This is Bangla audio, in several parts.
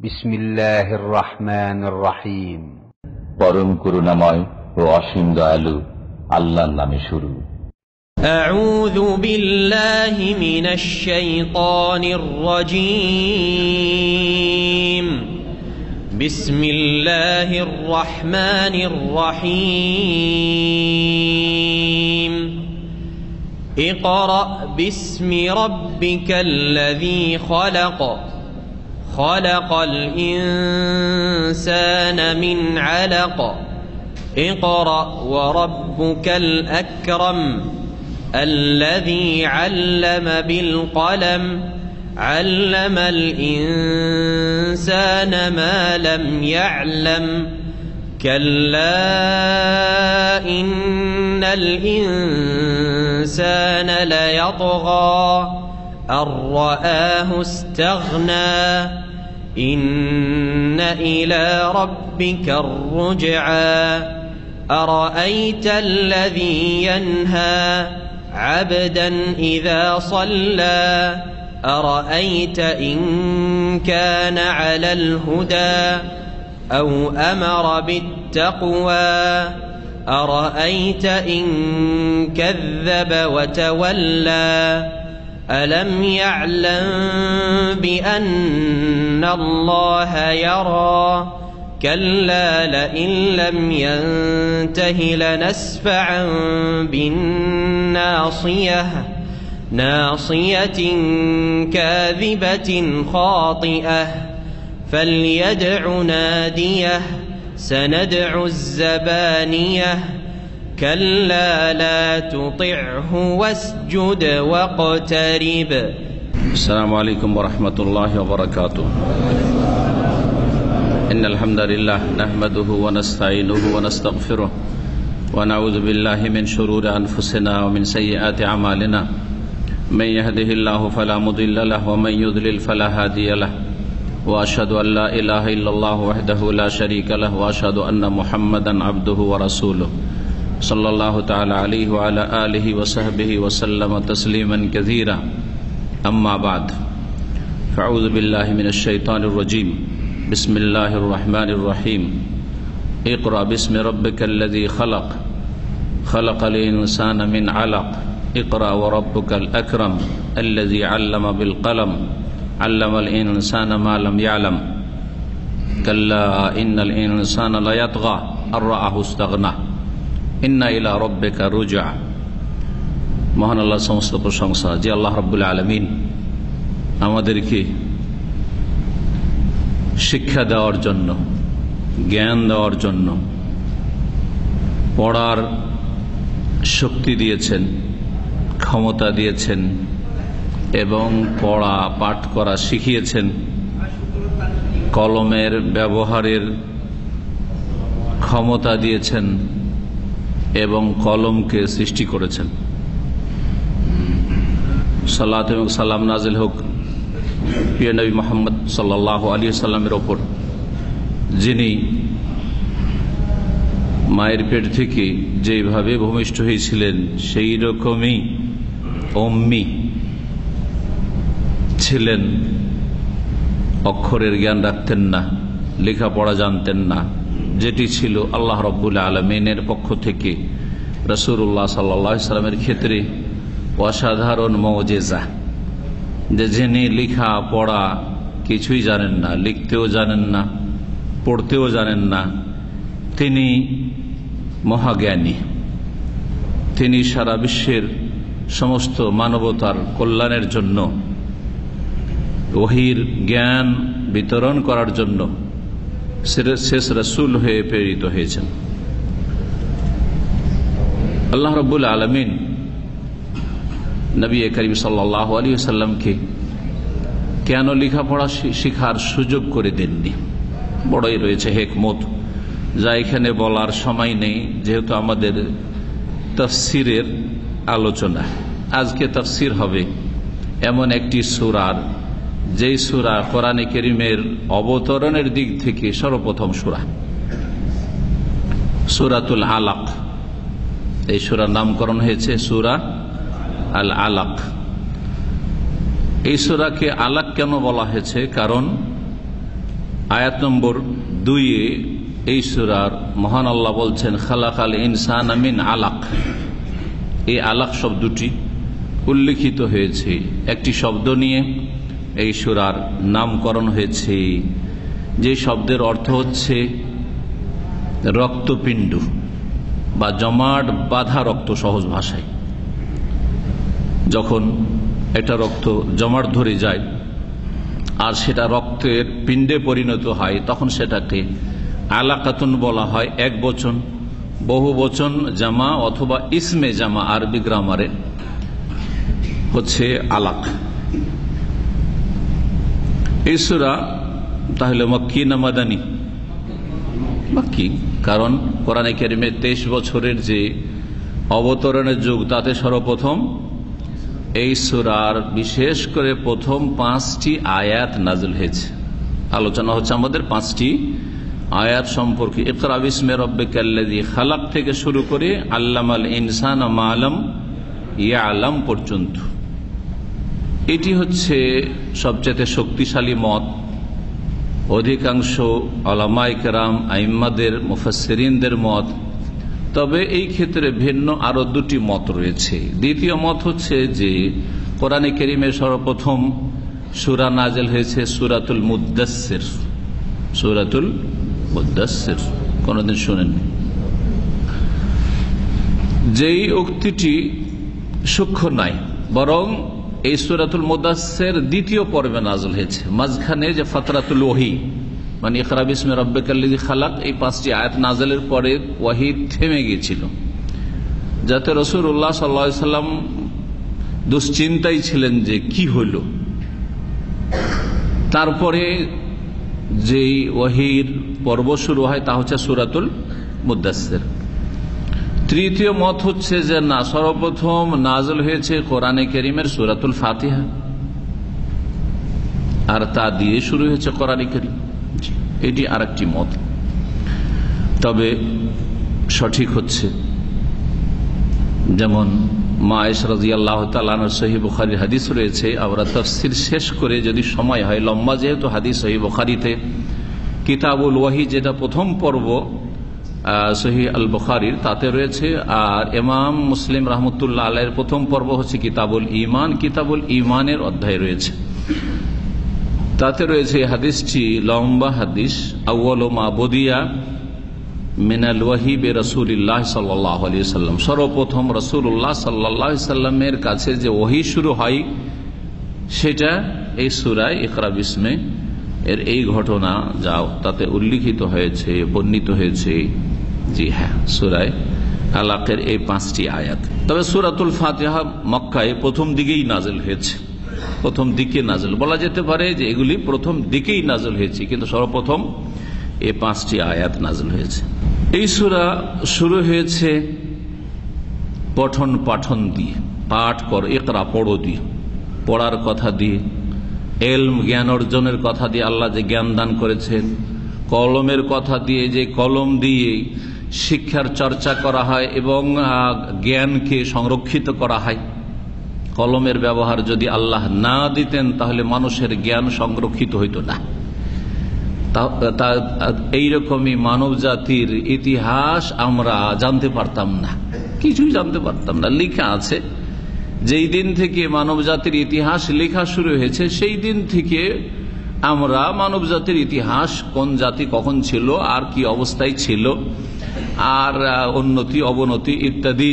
বিসমিল্লাহির রহমানির রহিম। পরম করুণাময় ও অসীম দয়ালু আল্লাহর নামে শুরু। আউযু বিল্লাহি মিনাশ শাইতানির রাজীম। বিসমিল্লাহির রহমানির রহিম। ইকরা বিসমি রাব্বিকাল্লাযী খলাক। خلق الإنسان من علق. اقرأ وربك الأكرم الذي علم بالقلم علم الإنسان ما لم يعلم كلا إن الإنسان ليطغى أن رآه استغنى إن إلى ربك الرجعى أرأيت الذي ينهى عبدا إذا صلى أرأيت إن كان على الهدى أو أمر بالتقوى أرأيت إن كذب وتولى ألم يعلم بأن الله يرى كلا لئن لم ينته لنسفعا بالناصية ناصية كاذبة خاطئة فليدع ناديه سندع الزبانية كلا لا تطعه واسجد واقترب. السلام عليكم ورحمة الله وبركاته. إن الحمد لله نحمده ونستعينه ونستغفره ونعوذ بالله من شرور أنفسنا ومن سيئات أعمالنا من يهده الله فلا مضل له ومن يضلل فلا هادي له وأشهد أن لا إله إلا الله وحده لا شريك له وأشهد أن محمدا عبده ورسوله صلى الله تعالى عليه وعلى آله وصحبه وسلم تسليما كثيرا. أما بعد فأعوذ بالله من الشيطان الرجيم. بسم الله الرحمن الرحيم. اقرأ باسم ربك الذي خلق خلق الإنسان من علق اقرأ وربك الأكرم الذي علم بالقلم علم الإنسان ما لم يعلم كلا إن الإنسان ليطغى أن رآه استغنى ইন্না ইলা রাব্বিকা রুজা। মহান আল্লাহর সমস্ত প্রশংসা যে আল্লাহ রাব্বুল আলামিন আমাদেরকে শিক্ষা দেওয়ার জন্য, জ্ঞান দেওয়ার জন্য, পড়ার শক্তি দিয়েছেন, ক্ষমতা দিয়েছেন এবং পড়া পাঠ করা শিখিয়েছেন, কলমের ব্যবহারের ক্ষমতা দিয়েছেন এবং কলমকে সৃষ্টি করেছেন। সালাত এবং সালাম নাজিল হোক প্রিয় নবী মুহাম্মদ সাল্লাল্লাহু আলাইহি ওয়াসাল্লামের ওপর, যিনি মায়ের পেট থেকে যেভাবে ভূমিষ্ঠ হয়েছিলেন সেই রকমই উম্মি ছিলেন। অক্ষরের জ্ঞান রাখতেন না, লেখাপড়া জানতেন না, যেটি ছিল আল্লাহ রাব্বুল আলামিনের পক্ষ থেকে রাসূলুল্লাহ সাল্লাল্লাহু আলাইহি ওয়াসাল্লামের ক্ষেত্রে অসাধারণ মুজিজা, যে যিনি লেখা পড়া কিছুই জানেন না, লিখতেও জানেন না, পড়তেও জানেন না, তিনি মহাজ্ঞানী। তিনি সারা বিশ্বের সমস্ত মানবতার কল্যাণের জন্য, ওহীর জ্ঞান বিতরণ করার জন্য শেষ রাসূল হয়ে প্রেরিত হয়েছেন। আল্লাহ রাব্বুল আলামিন নবী করিম সাল্লাল্লাহু আলাইহি ওয়াসাল্লামকে কেন লেখাপড়া শেখার সুযোগ করে দেননি? বড়ই রয়েছে হিকমত, যা এখানে বলার সময় নেই, যেহেতু আমাদের তাফসীরের আলোচনা। আজকে তাফসীর হবে এমন একটি সূরার, যেই সূরা কোরআনে কারীমের অবতরণের দিক থেকে সর্বপ্রথম সূরা, সূরাতুল আলাক। এই সূরার নামকরণ হয়েছে সূরা আল আলাক। এই সূরাকে আলাক কেন বলা হয়েছে? কারণ আয়াত নম্বর 2 এই সূরার মহান আল্লাহ বলছেন খালাকাল ইনসানা মিন আলাক। এই আলাক শব্দটি উল্লেখিত হয়েছে, একটি শব্দ নিয়ে এই সূরার নামকরণ হয়েছে, যে শব্দের অর্থ হচ্ছে রক্তপিণ্ড বা জমাট বাঁধা রক্ত। সহজ ভাষায় যখন একটা রক্ত জমাট ধরে যায় আর সেটা রক্তের পিণ্ডে পরিণত হয়, তখন সেটাকে আলাকাতুন বলা হয়। এক বচন, বহু বচন জামা অথবা ইসমে জামা আরবি গ্রামারে হচ্ছে আলাক। এই সূরা তাহলে মক্কি না মাদানী? মক্কি, কারণ কোরআনে কারিমে 23 বছরের যে অবতরণের যুগ, তাতে সর্বপ্রথম এই সূরার বিশেষ করে প্রথম 5টি আয়াত নাযিল হয়েছে। আলোচনা হচ্ছে আমাদের 5টি আয়াত সম্পর্কে। ইকরা বিসমি রাব্বিকাল্লাযী খালাক থেকে শুরু করে আল্লামাল ইনসানা মা লাম ইয়ালাম পর্যন্ত। এটি হচ্ছে সবচেয়ে শক্তিশালী মত। অধিকাংশ উলামায়ে কেরাম, আইম্মাদের, মুফাসসিরিনদের মত। তবে এই ক্ষেত্রে ভিন্ন আরো 2টি মত রয়েছে। দ্বিতীয় মত হচ্ছে যে কোরআনে কারিমে সর্বপ্রথম সূরা নাযিল হয়েছে সূরাতুল মুদ্দাসসির। সূরাতুল মুদ্দাসসির কোনদিন শুনেননি? যেই উক্তিটি সূক্ষ্ম নাই, বরং এই সূরাতুল মুদ্দাসসির দ্বিতীয় পর্বে নাযিল হয়েছে। মাঝখানে যে ফাতরাতুল ওহী, মানে ইকরা বিসমি রাব্বিকাল্লাযী খালাক, এই 5টি আয়াত নাযিলের পরে ওহী থেমে গিয়েছিল, যাতে রাসূলুল্লাহ সাল্লাল্লাহু আলাইহি সাল্লাম দুশ্চিন্তায় ছিলেন যে কি হইল। তারপরে যেই ওহীর পর্ব শুরু হয় তা হচ্ছে সূরাতুল মুদ্দাসসির। তৃতীয় মত হচ্ছে যে না, সর্বপ্রথম নাযিল হয়েছে কোরআনে কারীমের সূরাতুল ফাতিহা, আর তা দিয়ে শুরু হয়েছে কোরআনে কারীম। এটি আরেকটি মত। তবে সঠিক হচ্ছে, যেমন মা আয়েশা রাদিয়াল্লাহু তাআলা আনহার সহিহ বুখারীর হাদিস রয়েছে। আমরা তাফসীর শেষ করে, যদি সময় হয়, লম্বা যেহেতু হাদিস, সহিহ বুখারীতে কিতাবুল ওয়াহি যেটা প্রথম পর্ব সহিহ আল বুখারীর, তাতে রয়েছে। আর ইমাম মুসলিম রাহমাতুল্লাহ আলাইহির প্রথম পর্ব হচ্ছে কিতাবুল ঈমান। কিতাবুল ঈমানের অধ্যায় রয়েছে, তাতে রয়েছে হাদিসটি লম্বা হাদিস। আউয়ালু মা বুদিয়া মিনাল ওয়াহি বে রাসূলিল্লাহ সাল্লাল্লাহু আলাইহি ওয়াসাল্লাম, সর্বপ্রথম রাসূলুল্লাহ সাল্লাল্লাহু আলাইহি ওয়াসাল্লামের কাছে যে ওহী শুরু হয় সেটা এই সূরা ইকরা বিসমি এর এই ঘটনা যাও তাতে উল্লিখিত হয়েছে, বর্ণিত হয়েছে। জি হ্যাঁ, সূরা আলাকের এই 5টি আয়াত। তবে সূরাতুল ফাতিহা মক্কায় প্রথম দিকেই নাযিল হয়েছে। প্রথম দিকে নাযিল বলা যেতে পারে যে এগুলি প্রথম দিকেই নাযিল হয়েছে, কিন্তু সর্বপ্রথম এই 5টি আয়াত নাযিল হয়েছে। এই সূরা শুরু হয়েছে পঠন পাঠন দিয়ে, পাঠ কর, ইকরা পড়ো দিয়ে, পড়ার কথা দিয়ে, এলম জ্ঞান অর্জনের কথা দিয়ে, আল্লাহ যে জ্ঞান দান করেছেন, কলমের কথা দিয়ে, যে কলম দিয়ে শিক্ষার চর্চা করা হয় এবং জ্ঞানকে সংরক্ষিত করা হয়। কলমের ব্যবহার যদি আল্লাহ না দিতেন তাহলে মানুষের জ্ঞান সংরক্ষিত হইত না। এইরকমই মানব জাতির ইতিহাস আমরা জানতে পারতাম না, কিছুই জানতে পারতাম না। লেখা আছে, যেই দিন থেকে মানব জাতির ইতিহাস লেখা শুরু হয়েছে সেই দিন থেকে আমরা মানব জাতির ইতিহাস, কোন জাতি কখন ছিল আর কি অবস্থায় ছিল, আর উন্নতি অবনতি ইত্যাদি,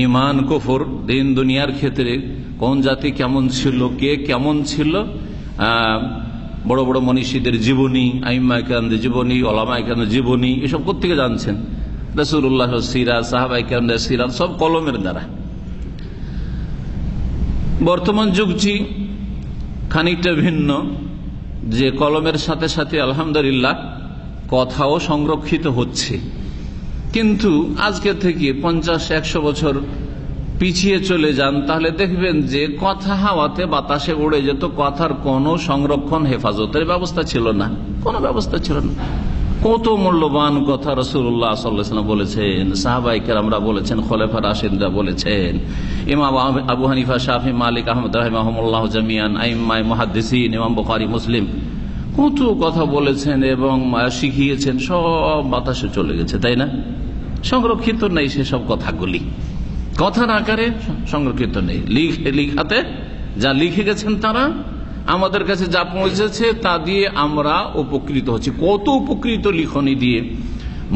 ঈমান কুফর, দিন দুনিয়ার ক্ষেত্রে কোন জাতি কেমন ছিল, কে কেমন ছিল, বড় বড় মনীষীদের জীবনী, আইম্মায়ে কেরামদের জীবনী, উলামায়ে কেরামদের জীবনী, এসব কোত্থেকে জানছেন? রাসূলুল্লাহ সিরাত, সাহাবায়ে কেরামদের সিরাত, সব কলমের দ্বারা। বর্তমান যুগটি খানিকটা ভিন্ন, যে কলমের সাথে সাথে আলহামদুলিল্লাহ কথাও সংরক্ষিত হচ্ছে। কিন্তু আজকে থেকে 50-100 বছর পিছিয়ে চলে যান, তাহলে দেখবেন যে কথা হাওয়াতে বাতাসে উড়ে যেত, কথার কোনো সংরক্ষণ হেফাজতের ব্যবস্থা ছিল না, কোনো ব্যবস্থা ছিল না। কত মূল্যবান কথা রাসূলুল্লাহ সাল্লাল্লাহু আলাইহি ওয়াসাল্লাম বলেছেন, সাহাবায়ে কেরামরা বলেছেন, খোলাফা রাশিদরা বলেছেন, ইমাম আবু হানিফা, শাফি, মালিক, আহমদ রাহিমাহুমুল্লাহ জামিয়ান, আইম্মায়ে মুহাদ্দিসিন, ইমাম বুখারী, মুসলিম, কত কথা বলেছেন এবং শিখিয়েছেন, সব বাতাসে চলে গেছে, তাই না? সংরক্ষিত নেই সেসব কথাগুলি, কথার আকারে সংরক্ষিত নেই। লিখাতে যা লিখে গেছেন তারা, আমাদের কাছে যা পৌঁছেছে তা দিয়ে আমরা উপকৃত হচ্ছি। কত উপকৃত লিখনি দিয়ে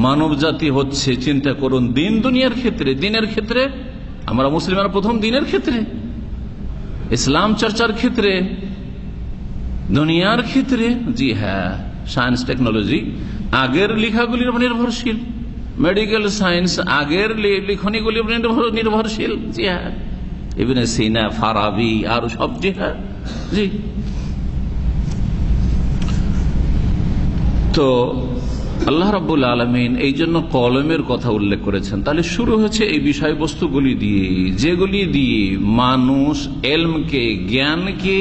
মানব জাতি হচ্ছে, চিন্তা করুন। দিন দুনিয়ার ক্ষেত্রে, দিনের ক্ষেত্রে আমরা মুসলিমরা প্রথম, দিনের ক্ষেত্রে, ইসলাম চর্চার ক্ষেত্রে, দুনিয়ার ক্ষেত্রে। জি হ্যাঁ, সায়েন্স টেকনোলজি আগের লেখাগুলির নির্ভরশীল, মেডিকেল সায়েন্স আগের লিখনিগুলির নির্ভরশীল। জি হ্যাঁ, ইবনে সিনা, ফারাবি আর সব। জি হ্যাঁ, জি। তো আল্লাহ রাব্বুল আলামিন এই জন্য কলমের কথা উল্লেখ করেছেন। তাহলে শুরু হচ্ছে এই বিষয়বস্তুগুলি দিয়ে, যেগুলি দিয়ে মানুষ এলমকে, জ্ঞানকে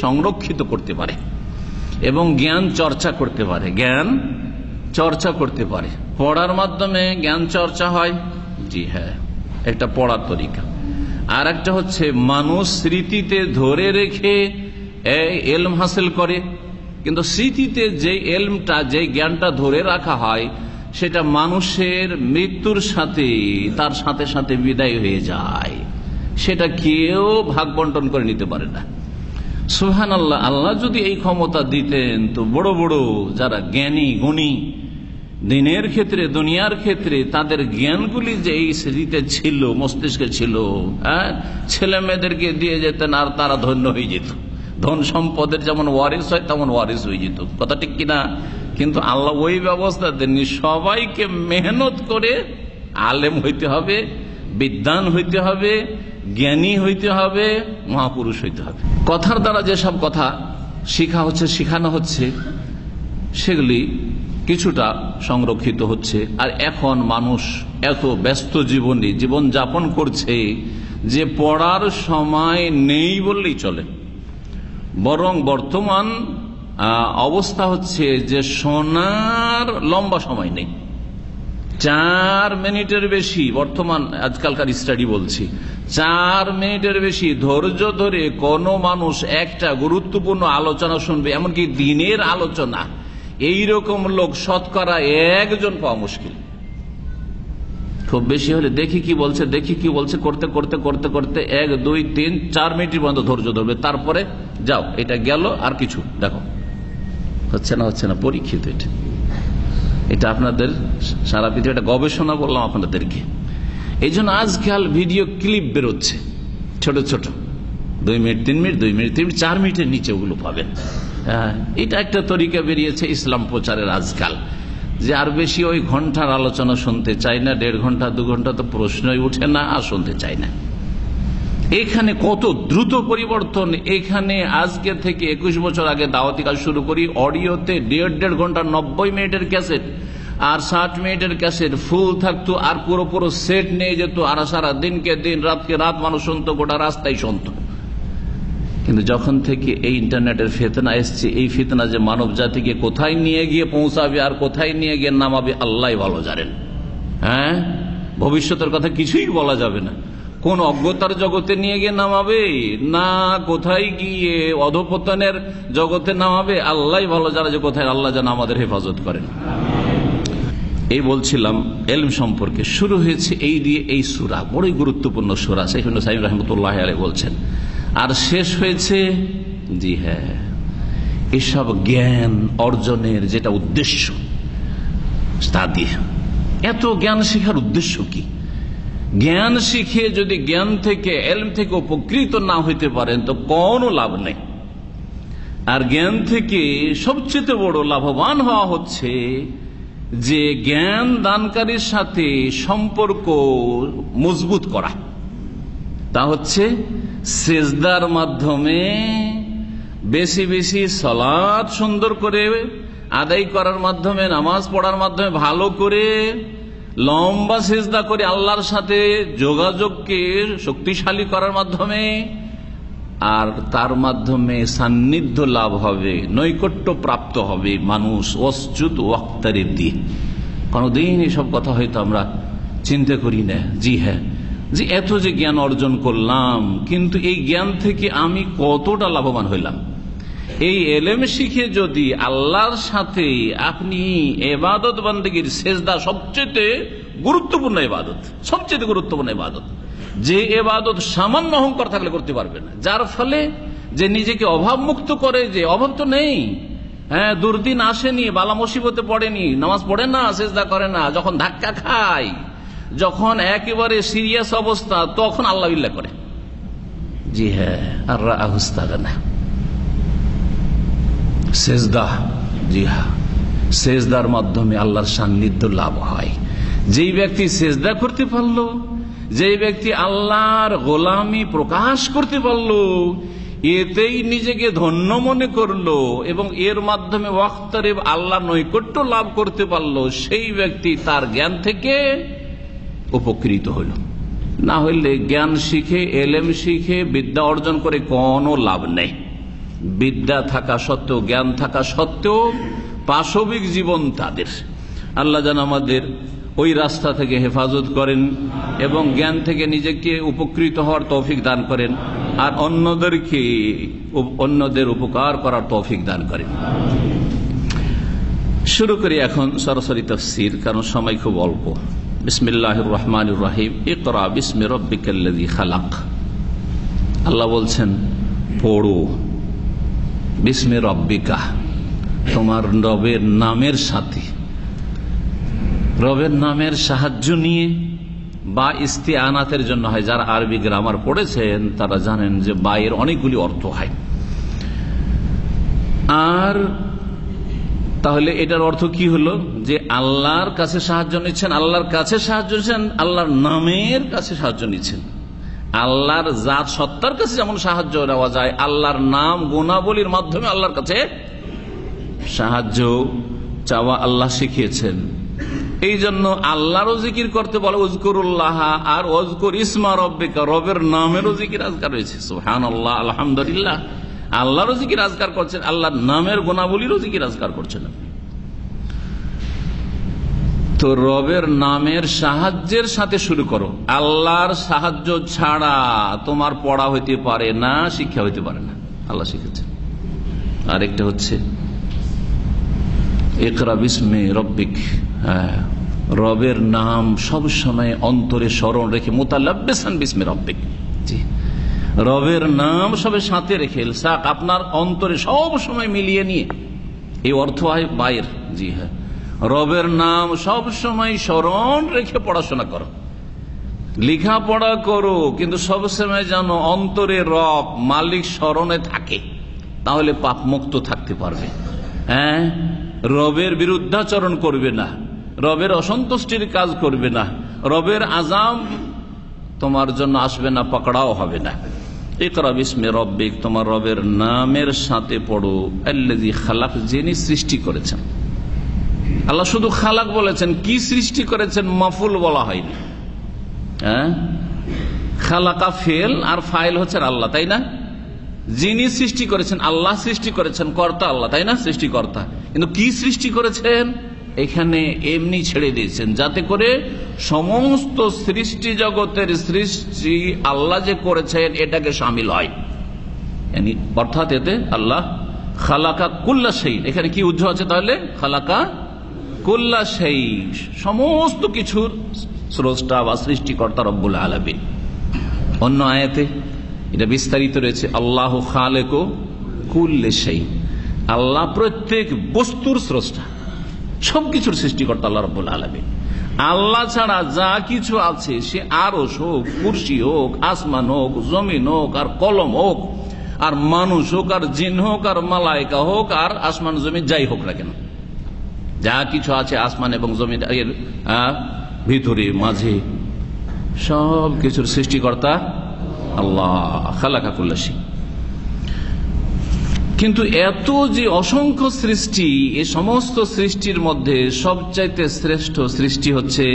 সংরক্ষিত করতে পারে এবং জ্ঞান চর্চা করতে পারে, জ্ঞান চর্চা করতে পারে। পড়ার মাধ্যমে জ্ঞান চর্চা হয়। জি হ্যাঁ, একটা পড়ার তরিকা। আর একটা হচ্ছে মানুষ স্মৃতিতে ধরে রেখে এলম হাসিল করে। কিন্তু স্মৃতিতে যে এলমটা, যে জ্ঞানটা ধরে রাখা হয়, সেটা মানুষের মৃত্যুর সাথে, তার সাথে সাথে বিদায় হয়ে যায়। সেটা কেউ ভাগ বন্টন করে নিতে পারে না। সুবহানাল্লাহ, আল্লাহ যদি এই ক্ষমতা দিতেন তো বড় বড় যারা জ্ঞানী গুণী দিনের ক্ষেত্রে, দুনিয়ার ক্ষেত্রে, তাদের জ্ঞানগুলি যে এই স্মৃতিতে ছিল, মস্তিষ্কে ছিল, ছেলে মেয়েদেরকে দিয়ে যেতেন আর তারা ধন্য হয়ে যেত। ধন সম্পদের যেমন ওয়ারিস হয় তেমন ওয়ারিস হয়ে যেত। কথা ঠিক কিনা? কিন্তু আল্লাহ ওই ব্যবস্থা দেননি। সবাইকে মেহনত করে আলেম হইতে হবে, বিদ্বান হইতে হবে, জ্ঞানী হইতে হবে, মহাপুরুষ হইতে হবে। কথার দ্বারা যেসব কথা শিখা হচ্ছে, শিখানো হচ্ছে, সেগুলি কিছুটা সংরক্ষিত হচ্ছে। আর এখন মানুষ এত ব্যস্ত জীবন যাপন করছে যে পড়ার সময় নেই বললেই চলে। বরং বর্তমান অবস্থা হচ্ছে যে শোনার লম্বা সময় নেই। 4 মিনিটের বেশি, বর্তমান আজকালকার স্টাডি বলছি, 4 মিনিটের বেশি ধৈর্য ধরে কোনো মানুষ একটা গুরুত্বপূর্ণ আলোচনা শুনবে, এমনকি দিনের আলোচনা, এইরকম লোক শতকরা 1 জন পাওয়া মুশকিল। খুব বেশি হলে দেখি কি বলছে করতে করতে করতে করতে 1, 2, 3, 4 মিনিট পর্যন্ত ধৈর্য ধরবে। তারপরে যাও, এটা গেল, আর কিছু দেখো। হচ্ছে না পরীক্ষিত। এটা আপনাদের সারা পৃথিবী একটা গবেষণা বললাম আপনাদেরকে। এই জন্য আজকাল ভিডিও ক্লিপ বেরোচ্ছে ছোট ছোট, 2 মিনিট 3 মিনিট, 2 মিনিট 3 মিনিট, 4 মিনিটের নিচে ওগুলো পাবেন। এটা একটা তরিকা বেরিয়েছে ইসলাম প্রচারের আজকাল, যে আর বেশি ওই ঘন্টার আলোচনা শুনতে চাই না। 1.5 ঘন্টা 2 ঘন্টা তো প্রশ্নই উঠে না, আর শুনতে চাই না। এখানে কত দ্রুত পরিবর্তন। এখানে আজকে থেকে 21 বছর আগে দাওয়াতি কাজ শুরু করি, অডিওতে 1.5 ঘন্টা 90 মিনিটের ক্যাসেট আর 60 মিনিটের ক্যাসেট ফুল থাকতো, আর পুরো সেট নিয়ে যেত, আর সারা দিনকে দিন, রাতকে রাত মানুষ শুনতো, গোটা রাস্তায় শুনতো। কিন্তু যখন থেকে এই ইন্টারনেটের ফিতনা এসছে, এই ফিতনা যে মানব জাতিকে কোথায় নিয়ে গিয়ে পৌঁছাবে আর কোথায় নিয়ে গিয়ে নামাবে আল্লাহ ভালো জানেন। ভবিষ্যতের কথা কিছুই বলা যাবে না। কোন অজ্ঞতার জগতে নিয়ে গিয়ে নামাবে, না কোথায় গিয়ে অধঃপতনের জগতে নামাবে আল্লাহ ভালো জানে, যে কোথায়। আল্লাহ যেন আমাদের হেফাজত করেন। এই বলছিলাম এলম সম্পর্কে। শুরু হয়েছে এই দিয়ে, এই সূরা বড়ই গুরুত্বপূর্ণ সূরা, শেখ সাইম রহমতুল্লাহ আলাইহি বলছেন। আর শেষ হয়েছে, জি হ্যাঁ, এসব জ্ঞান অর্জনের যেটা উদ্দেশ্য, তা দিয়ে। এত জ্ঞান শেখার উদ্দেশ্য কি? জ্ঞান শিখে যদি জ্ঞান থেকে, এলম থেকে উপকৃত না হইতে পারেন তো কোনো লাভ নেই। আর জ্ঞান থেকে সবচেয়ে বড় লাভবান হওয়া হচ্ছে যে জ্ঞান দানকারীর সাথে সম্পর্ক মজবুত করা। তা হচ্ছে সেজদার মাধ্যমে বেশি বেশি সালাত সুন্দর করে আদায় করার মাধ্যমে, নামাজ পড়ার মাধ্যমে, ভালো করে লম্বা সেজদা করে আল্লাহর সাথে যোগাযোগকে শক্তিশালী করার মাধ্যমে, আর তার মাধ্যমে সান্নিধ্য লাভ হবে, নৈকট্য প্রাপ্ত হবে মানুষ। ওয়াসজুদ ওয়াক্তারিব দিয়ে কোনদিন এসব কথা হয়তো আমরা চিন্তা করি না। জি হ্যাঁ, যে এত যে জ্ঞান অর্জন করলাম, কিন্তু এই জ্ঞান থেকে আমি কতটা লাভবান হইলাম, এই এলেম শিখে যদি আল্লাহর সাথে আপনি ইবাদত বন্দেগীর সেজদা, সবচেয়ে গুরুত্বপূর্ণ ইবাদত, সবচেয়ে গুরুত্বপূর্ণ ইবাদত, যে ইবাদত সামান্য অহংকার থাকলে করতে পারবে না, যার ফলে যে নিজেকে অভাব মুক্ত করে, যে অভাব তো নেই, হ্যাঁ, দুর্দিন আসেনি, বালা মুসিবতে পড়েনি, নামাজ পড়ে না, সেজদা করে না, যখন ধাক্কা খায়, যখন একেবারে সিরিয়াস অবস্থা, তখন আল্লাহ বিল্লাহ করে। জি হ্যাঁ, আর রাহুস্তাগানা সেজদা, জি হ্যাঁ, সেজদার মাধ্যমে আল্লাহর সান্নিধ্য লাভ হয়। যেই ব্যক্তি সেজদা করতে পারলো, যেই ব্যক্তি আল্লাহর গোলামি প্রকাশ করতে পারলো, এতেই নিজেকে ধন্য মনে করলো এবং এর মাধ্যমে ওয়াক্তারে আল্লাহর নৈকট্য লাভ করতে পারলো, সেই ব্যক্তি তার জ্ঞান থেকে উপকৃত হলো। না হইলে জ্ঞান শিখে, এলেম শিখে বিদ্যা অর্জন করে কোনো লাভ নেই। বিদ্যা থাকা সত্ত্বেও, জ্ঞান থাকা সত্ত্বেও পাশবিক জীবন তাদের। আল্লাহ যেন আমাদের ওই রাস্তা থেকে হেফাজত করেন এবং জ্ঞান থেকে নিজেকে উপকৃত হওয়ার তৌফিক দান করেন, আর অন্যদের উপকার করার তৌফিক দান করেন। শুরু করি এখন সরাসরি তাফসীর, কারণ সময় খুব অল্প। বিসমিল্লাহির রহমানির রহিম। ইকরা বিসমি রাব্বিকাল্লাযী খালাক। আল্লাহ বলছেন পড়ো, বিসমি রাব্বিকা, তোমার রবের নামের সাথে, রবের নামের সাহায্য নিয়ে, বা ইস্তিআনাতের জন্য হয়। যারা আরবি গ্রামার পড়েছেন তারা জানেন যে বায়ের অনেকগুলি অর্থ হয়। আর তাহলে এটার অর্থ কি হলো? যে আল্লাহর কাছে সাহায্য নিচ্ছেন, আল্লাহর কাছে সাহায্য নিচ্ছেন, আল্লাহর নামের কাছে সাহায্য নিচ্ছেন। আল্লাহর জাত সত্তার কাছে যেমন সাহায্য নেওয়া যায়, আল্লাহর নাম গুণাবলীর মাধ্যমে আল্লাহর কাছে সাহায্য চাওয়া আল্লাহ শিখিয়েছেন। এই জন্য আল্লাহরও জিকির করতে বলে উযকুরুল্লাহ, আর ওয়াজকুর ইসমা রাব্বিকা, রবের নামেরও জিকির আজকার রয়েছে। সুবহানাল্লাহ, আলহামদুলিল্লাহ, আল্লাহরও জিকির আজকার করছেন, আল্লাহর নামের গুণাবলীরও জিকির আজকার করছেন। তো রবের নামের সাহায্যের সাথে শুরু করো। আল্লাহর সাহায্য ছাড়া তোমার পড়া হইতে পারে না, শিক্ষা হইতে পারে না, আল্লাহ শিখেছেন। আরেকটা হচ্ছে ইকরা বিসমি রব্বিক, রবের নাম সব সময় অন্তরে স্মরণ রেখে, মুতালাব্বিসান বিসমি রব্বিক, জি, রবের নাম সবে সাথে রেখে, ইলসাক, আপনার অন্তরে সব সময় মিলিয়ে নিয়ে, এই অর্থ হয় বাইর। জি হ্যাঁ, রবের নাম সব সময় স্মরণ রেখে পড়াশোনা করো, লেখাপড়া করো, কিন্তু সবসময় যেন অন্তরে রব মালিক স্মরণে থাকে, তাহলে পাপ মুক্ত থাকতে পারবে। হ্যাঁ, রবের বিরুদ্ধাচরণ করবে না, রবের অসন্তুষ্টির কাজ করবে না, রবের আযাব তোমার জন্য আসবে না, পাকড়াও হবে না। ইকরা বিসমি রব্বিক, তোমার রবের নামের সাথে পড়ো, আল্লাযী খালাক, যিনি সৃষ্টি করেছেন। আল্লাহ শুধু খালাক বলেছেন, কি সৃষ্টি করেছেন মাফুল বলা হয়নি। হ্যাঁ, খালাকা ফেল আর ফাইল হচ্ছেন আল্লাহ, তাই না? যিনি সৃষ্টি করেছেন, আল্লাহ সৃষ্টি করেছেন, কর্তা আল্লাহ, তাই না? সৃষ্টিকর্তা। কিন্তু কি সৃষ্টি করেছেন এখানে এমনি ছেড়ে দিয়েছেন, যাতে করে সমস্ত সৃষ্টি জগতের সৃষ্টি আল্লাহ যে করেছেন এটাকে শামিল হয়। অর্থাৎ এতে আল্লাহ খালাকা কুল্লা শাই, এখানে কি উদ্ধ আছে তাহলে? খালাকা কুল্লা শাই, সমস্ত কিছুর স্রষ্টা বা সৃষ্টিকর্তা রব্বুল আলামিন। অন্য আয়াতে এটা বিস্তারিত রয়েছে, আল্লাহ খালেকু কুল্লি শাই, আল্লাহ প্রত্যেক বস্তুর স্রষ্টা, সবকিছুর সৃষ্টিকর্তা আল্লাহ রাব্বুল আলামিন। আল্লাহ ছাড়া যা কিছু আছে, সে আরশ হোক, কুরসি হোক, আসমান হোক, জমিন হোক, আর কলম হোক, আর মানুষ হোক, আর জিন হোক, আর মালায়েকা হোক, আর আসমান জমিন যাই হোক না কেন, যা কিছু আছে আসমান এবং জমিন এর ভিতরে মাঝে, সব কিছুর সৃষ্টিকর্তা আল্লাহ, খালাকা কুল্লা শাই। কিন্তু এত যে অসংখ্য সৃষ্টি, এই সমস্ত সৃষ্টির মধ্যে সবচাইতে শ্রেষ্ঠ সৃষ্টি হচ্ছে,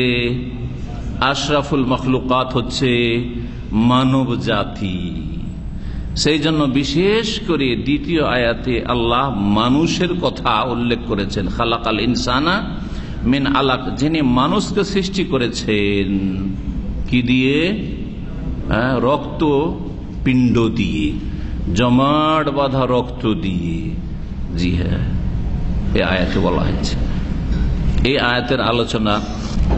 আশরাফুল মখলুকাত হচ্ছে মানব জাতি। সেই জন্য বিশেষ করে দ্বিতীয় আয়াতে আল্লাহ মানুষের কথা উল্লেখ করেছেন, খালাকাল ইনসানা মিন আলাক, যিনি মানুষকে সৃষ্টি করেছেন কি দিয়ে? রক্ত পিণ্ড দিয়ে। জমাট বাঁধা রক্ত দিয়ে। জি হ্যাঁ, এই আয়াতে বলা হয়েছে। এই আয়াতের আলোচনা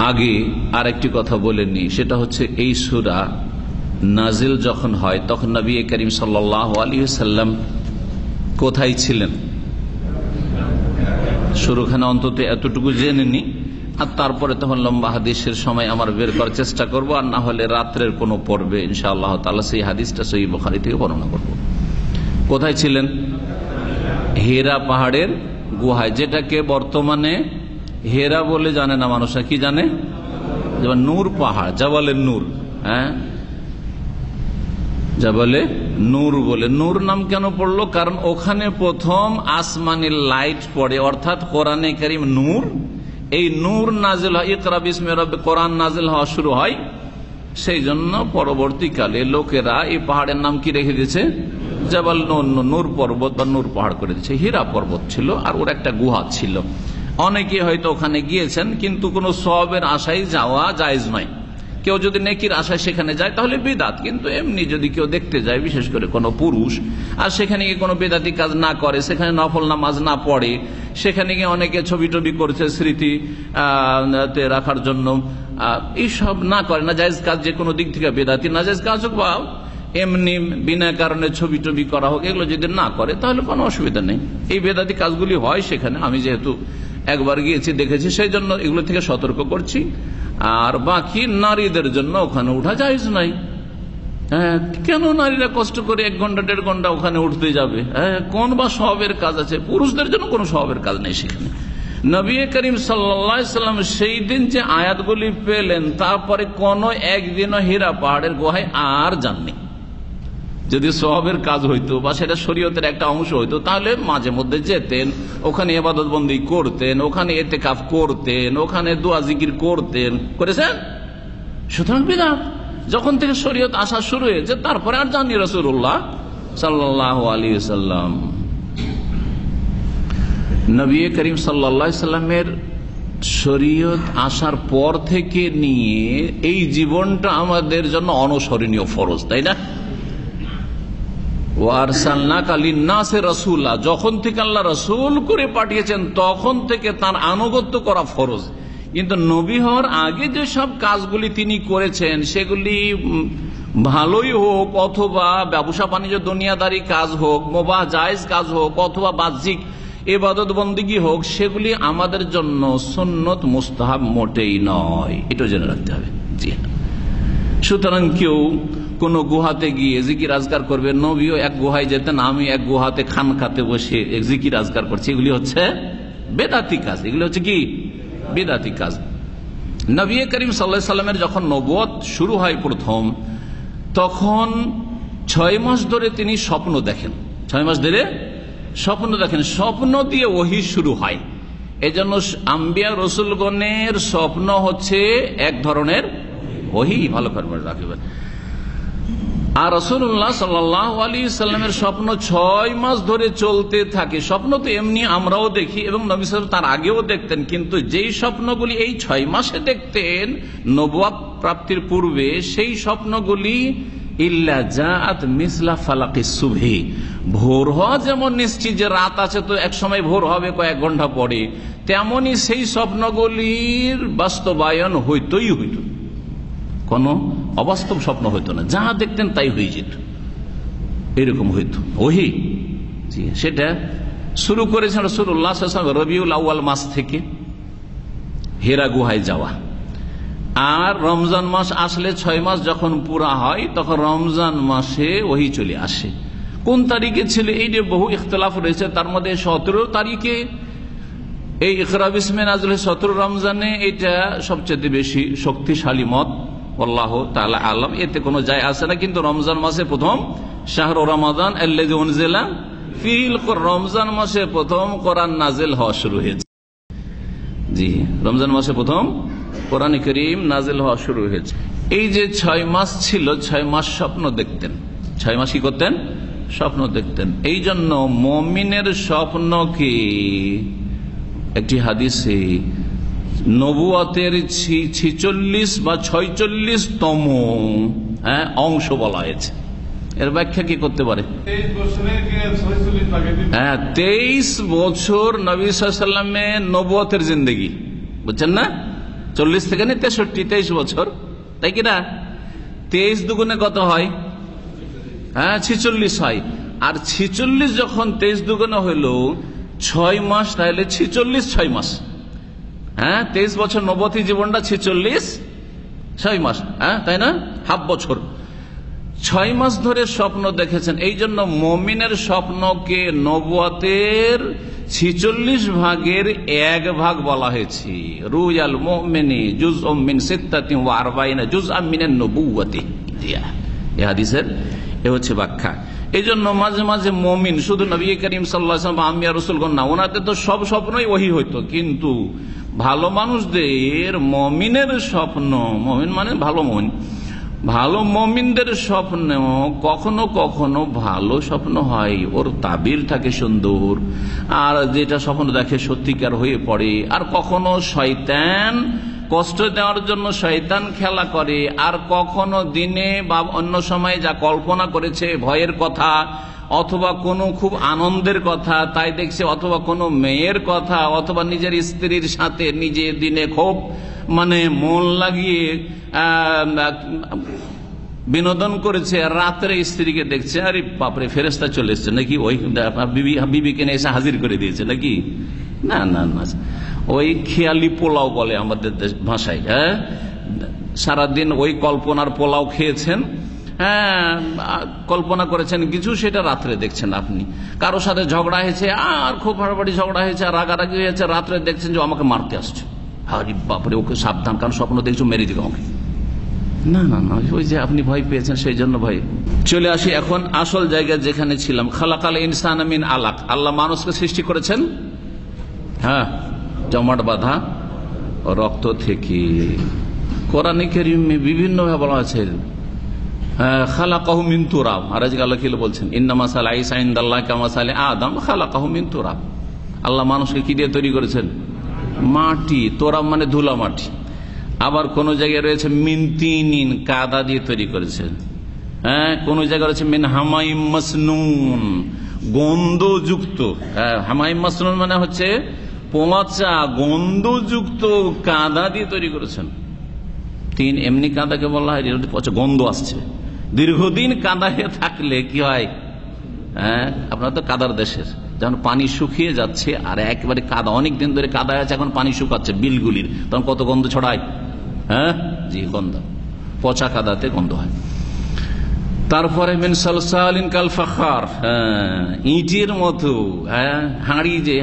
আগে আরেকটি কথা বলে নি, সেটা হচ্ছে এই সূরা নাজিল যখন হয় তখন নবী করিম সাল্লাল্লাহু আলাইহি ওয়াসাল্লাম কোথায় ছিলেন? শুরুখানে অন্তত এতটুকু জেনে নি, আর তারপরে তখন লম্বা হাদিসের সময় আমার বের করার চেষ্টা করব, আর না হলে রাত্রের কোনো পর্বে ইনশাআল্লাহ তাআলা সেই হাদিসটা সহিহ বুখারী থেকে বর্ণনা করব। কোথায় ছিলেন? হেরা পাহাড়ের গুহায়, যেটাকে বর্তমানে হেরা বলে জানে না মানুষরা, কি জানে? যেমন নূর পাহাড়, জাবালের নূর। হ্যাঁ, জাবালে নূর বলে। নূর নাম কেন পড়লো? কারণ ওখানে প্রথম আসমানি লাইট পড়ে, অর্থাৎ কোরআনে কারীম নূর। এই নূর নাজিল হয়, ইকরা বিসমি রাব্বিক, কোরআন নাজিল হওয়া শুরু হয়। সেই জন্য পরবর্তীকালে লোকেরা এই পাহাড়ের নাম কি রেখে দিয়েছে? জাবাল নূর পর্বত বা নূর পাহাড় করে দিয়েছে। হীরা পর্বত ছিল আর ওর একটা গুহা ছিল। অনেকে হয়তো ওখানে গিয়েছেন, কিন্তু কোনো সওয়াবের আশায় যাওয়া জায়েজ নয়। কেউ যদি নেকির আশায় সেখানে যায় তাহলে বিদআত, কিন্তু এমনি যদি কেউ দেখতে যায়, বিশেষ করে কোনো পুরুষ, আর সেখানে গিয়ে কোনো বেদাতি কাজ না করে, সেখানে নফল নামাজ না পড়ে, সেখানে গিয়ে অনেকে ছবি টবি করছে স্মৃতি রাখার জন্য, এইসব না করে, না জায়েজ কাজ, যে কোনো দিক থেকে বেদাতি না জায়েজ কাজ হোক বা এমনি বিনা কারণে ছবি টবি করা হোক, এগুলো যদি না করে তাহলে কোনো অসুবিধা নেই। এই বেদাতি কাজগুলি হয় সেখানে, আমি যেহেতু একবার গিয়েছি দেখেছি, সেই জন্য এগুলো থেকে সতর্ক করছি। আর বাকি নারীদের জন্য ওখানে উঠা জায়েজ নাই। হ্যাঁ, কেন নারীরা কষ্ট করে 1 ঘন্টা 1.5 ঘন্টা ওখানে উঠতে যাবে? হ্যাঁ, কোন বা সওয়াবের কাজ আছে? পুরুষদের জন্য কোনো সওয়াবের কাজ নেই সেখানে। নবী করিম সাল্লাল্লাহু আলাইহি ওয়াসাল্লাম সেই দিন যে আয়াতগুলি পেলেন, তারপরে কোনো একদিনও হীরা পাহাড়ের গুহায় আর যাননি। যদি সওয়াবের কাজ হইতো বা সেটা শরীয়তের একটা অংশ হইতো, তাহলে মাঝে মধ্যে যেতেন, ওখানে ইবাদত বন্দেগী করতেন, ওখানে ইতিকাফ করতেন, ওখানে দোয়া জিকির করতেন। করেছেন? সুতরাং বিদআত। যখন থেকে শরীয়ত আসা শুরু হয়েছে, তারপরে আর জানি রাসূলুল্লাহ সাল্লাল্লাহু আলাইহি ওয়াসাল্লাম। নবী করিম সাল্লাল্লাহু আলাইহি ওয়াসাল্লামের শরীয়ত আসার পর থেকে নিয়ে এই জীবনটা আমাদের জন্য অনুসরণীয়, ফরজ, তাই না? যখন থেকে আল্লাহ রাসূল করে পাঠিয়েছেন তখন থেকে তার আনুগত্য করা ফরজ। কিন্তু নবী হওয়ার আগে যে সব কাজগুলি তিনি করেছেন, সেগুলি ভালোই হোক অথবা ব্যবসা বাণিজ্য দুনিয়াদারি কাজ হোক, মুবাহ জায়েজ কাজ হোক অথবা বাহ্যিক ইবাদত বন্দেগী হোক, সেগুলি আমাদের জন্য সুন্নত মুস্তাহাব মোটেই নয়, এটা জেনে রাখতে হবে। জি, সুতরাং কেউ কোন গুহাতে গিয়ে জিকির আজকার করবে, নবীও এক গুহায় যেতেন, আমি এক গুহাতে খানকাতে বসে জিকির আজকার করছি, এগুলি হচ্ছে বেদাতি কাজ। এগুলি হচ্ছে কি? বেদাতি কাজ। নবী করিম সাল্লাল্লাহু আলাইহি সাল্লামের যখন নবুয়ত শুরু হয় প্রথম, তখন 6 মাস ধরে তিনি স্বপ্ন দেখেন। 6 মাস ধরে স্বপ্ন দেখেন, স্বপ্ন দিয়ে ওহী শুরু হয়। এজন্য আম্বিয়া রসুলগণের স্বপ্ন হচ্ছে এক ধরনের ওহী, ভালো করে রাখবেন। আর রাসূলুল্লাহ সাল্লাল্লাহু আলাইহি সাল্লামের স্বপ্ন 6 মাস ধরে চলতে থাকে। স্বপ্ন তো এমনি আমরাও দেখি এবং নবী সাল্লাল্লাহু আলাইহি ওয়াসাল্লাম তার আগেও দেখতেন, কিন্তু যেই স্বপ্নগুলি এই 6 মাসে দেখতেন নবুয়ত প্রাপ্তির পূর্বে, সেই স্বপ্নগুলি ইল্লা জাআত মিসলা ফালাকিস সুবহি, ভোর হওয়া যেমন নিশ্চিত যে রাত আছে তো এক সময় ভোর হবে কয়েক ঘন্টা পরে, তেমনি সেই স্বপ্নগুলির বাস্তবায়ন হইতই হইত, কোন অবাস্তব স্বপ্ন হইতো না, যা দেখতেন তাই হয়ে যেত, এরকম হইতো ওহী। সেটা শুরু করেছেন রাসূলুল্লাহ সাল্লাল্লাহু আলাইহি ওয়াসাল্লাম রবিউল আউয়াল মাস থেকে হেরা গুহায় যাওয়া। আর রমজান মাস আসলে 6 মাস যখন পুরা হয়, তখন রমজান মাসে ওহী চলে আসে। কোন তারিখে ছিল এই যে বহু ইখতিলাফ রয়েছে, তার মধ্যে 17 তারিখে এই ইকরা বিসমি নাযিল 17 রমজানে, এটা সবচেয়ে বেশি শক্তিশালী মত, আল্লাহু তাআলা আলাম, এতে কোনো যায় আসে না। কিন্তু রমজান মাসে প্রথম শাহরু রমাদান আল্লাযী উনজিলা ফীহিল কুরআন, রমজান মাসে প্রথম কোরআন নাজিল হওয়া শুরু হয়েছে। জি, রমজান মাসে প্রথম কোরআন কারীম নাজিল হওয়া শুরু হয়েছে। এই যে 6 মাস ছিল, 6 মাস স্বপ্ন দেখতেন। 6 মাস কি করতেন? স্বপ্ন দেখতেন। এই জন্য মুমিনের স্বপ্নকে একটি হাদিসে নবুয়তের 46 বা 46তম অংশ বলা হয়েছে। এর ব্যাখ্যা কি করতে পারে? 23 বছর নবী সাল্লাল্লাহু আলাইহি ওয়াসাল্লামের নবুয়তের জিন্দেগি, বুঝছেন না? 40 থেকে 63, 23 বছর, তাই কিনা? 23 দুগুণে কত হয়? 46 হয়। আর 46 যখন 23 দুগুণে হইল 6 মাস, তাহলে 46 6 মাস। 23 বছর নবতী জীবনটা 46 6 মাস, তাই না? হাফ বছর, 6 মাস ধরে স্বপ্ন দেখেছেন। এই জন্য মুমিনের স্বপ্নকে নবুয়তের 46 ভাগের 1 ভাগ বলা হয়েছে। রুয়াল মুমিনি জুজউম মিন 46 জুজআম মিনান নবুওয়াতি। এই হাদিসের এ হচ্ছে ব্যাখ্যা। এই জন্য মাঝে মাঝে মুমিন, শুধু নবী করিম সাল্লাল্লাহু আলাইহি ওয়াসাল্লাম বা আম্বিয়া রাসূলগণ না, ওনাদের তো সব স্বপ্নই ওহী হইতো, কিন্তু ভালো মানুষদের মুমিনের স্বপ্ন, মুমিন মানে ভালো মুমিন, ভালো মুমিনদের স্বপ্ন কখনো কখনো ভালো স্বপ্ন হয়, ওর তাবির থাকে সুন্দর, আর যেটা স্বপ্ন দেখে সত্যিকার হয়ে পড়ে। আর কখনো শয়তান কষ্ট দেওয়ার জন্য শয়তান খেলা করে, আর কখনো দিনে বা অন্য সময় যা কল্পনা করেছে ভয়ের কথা, অথবা কোনো খুব আনন্দের কথা তাই দেখছে, অথবা কোনো মেয়ের কথা, অথবা নিজের স্ত্রীর সাথে নিজে দিনে খুব মন লাগিয়ে বিনোদন করেছে, রাত্রে স্ত্রীকে দেখছে, আরে বাপরে ফেরেশতা চলে এসছে নাকি, ওই বিবিকে নিয়ে এসে হাজির করে দিয়েছে নাকি। না না না, ওই খেয়ালি পোলাও বলে আমাদের ভাষায়। সারাদিন ওই কল্পনার পোলাও খেয়েছেন, কল্পনা করেছেন কিছু, সেটা রাত্রে দেখছেন আপনি। কারোর সাথে ঝগড়া হয়েছে, আর খুব হাড়াবাড়ি ঝগড়া হয়েছে, রাগারাগি হয়েছে, রাত্রে দেখছেন যে আমাকে মারতে আসছে, আরে বাপরে ওকে সাবধান, কারণ স্বপ্ন দেখছো মেরে দিবে আমাকে। না না না, ওই যে আপনি ভয় পেয়েছেন সেই জন্য ভয়। চলে আসি এখন আসল জায়গায় যেখানে ছিলাম। খালাকাল ইনসান মিন আলাক, আল্লাহ মানুষকে সৃষ্টি করেছেন জমাট বাঁধা রক্ত থেকে। কোরআনে কারীমে বিভিন্ন ভাবে বলা আছে খালাকাহু মিন তুরাব। আর আজকে আল্লাহ কি বলছেন, ইন্না মাসালা ঈসা ইনদাল্লাহি কামাসালি আদম খালাকাহু মিন তুরাব। আল্লাহ মানুষকে কি দিয়ে তৈরি করেছেন? মাটি। তোরাব মানে ধুলা মাটি। আবার কোন জায়গায় রয়েছে মিন তিনিন, কাদা দিয়ে তৈরি করেছেন। কোন জায়গায় রয়েছে মিন হামাইম মাসনুন, গন্ধযুক্ত। হামাইম মাসনুন মানে হচ্ছে পচা গন্ধযুক্ত কাদা দিয়ে তৈরি করেছেন। তিন এমনি কাদাকে বলা হয় পচা গন্ধ আসছে। দীর্ঘদিন কাদা হয়ে থাকলে কি হয়, আপনার তো কাদার দেশের, যখন পানি শুকিয়ে যাচ্ছে আর একেবারে কাদা, অনেকদিন ধরে কাদা আছে, এখন পানি শুকাচ্ছে বিলগুলির, তখন কত গন্ধ ছড়ায়। জি, গন্ধ, পচা কাদাতে গন্ধ হয়। তারপরে মিন সালসালিন কাল ফাখার, ইটের মতো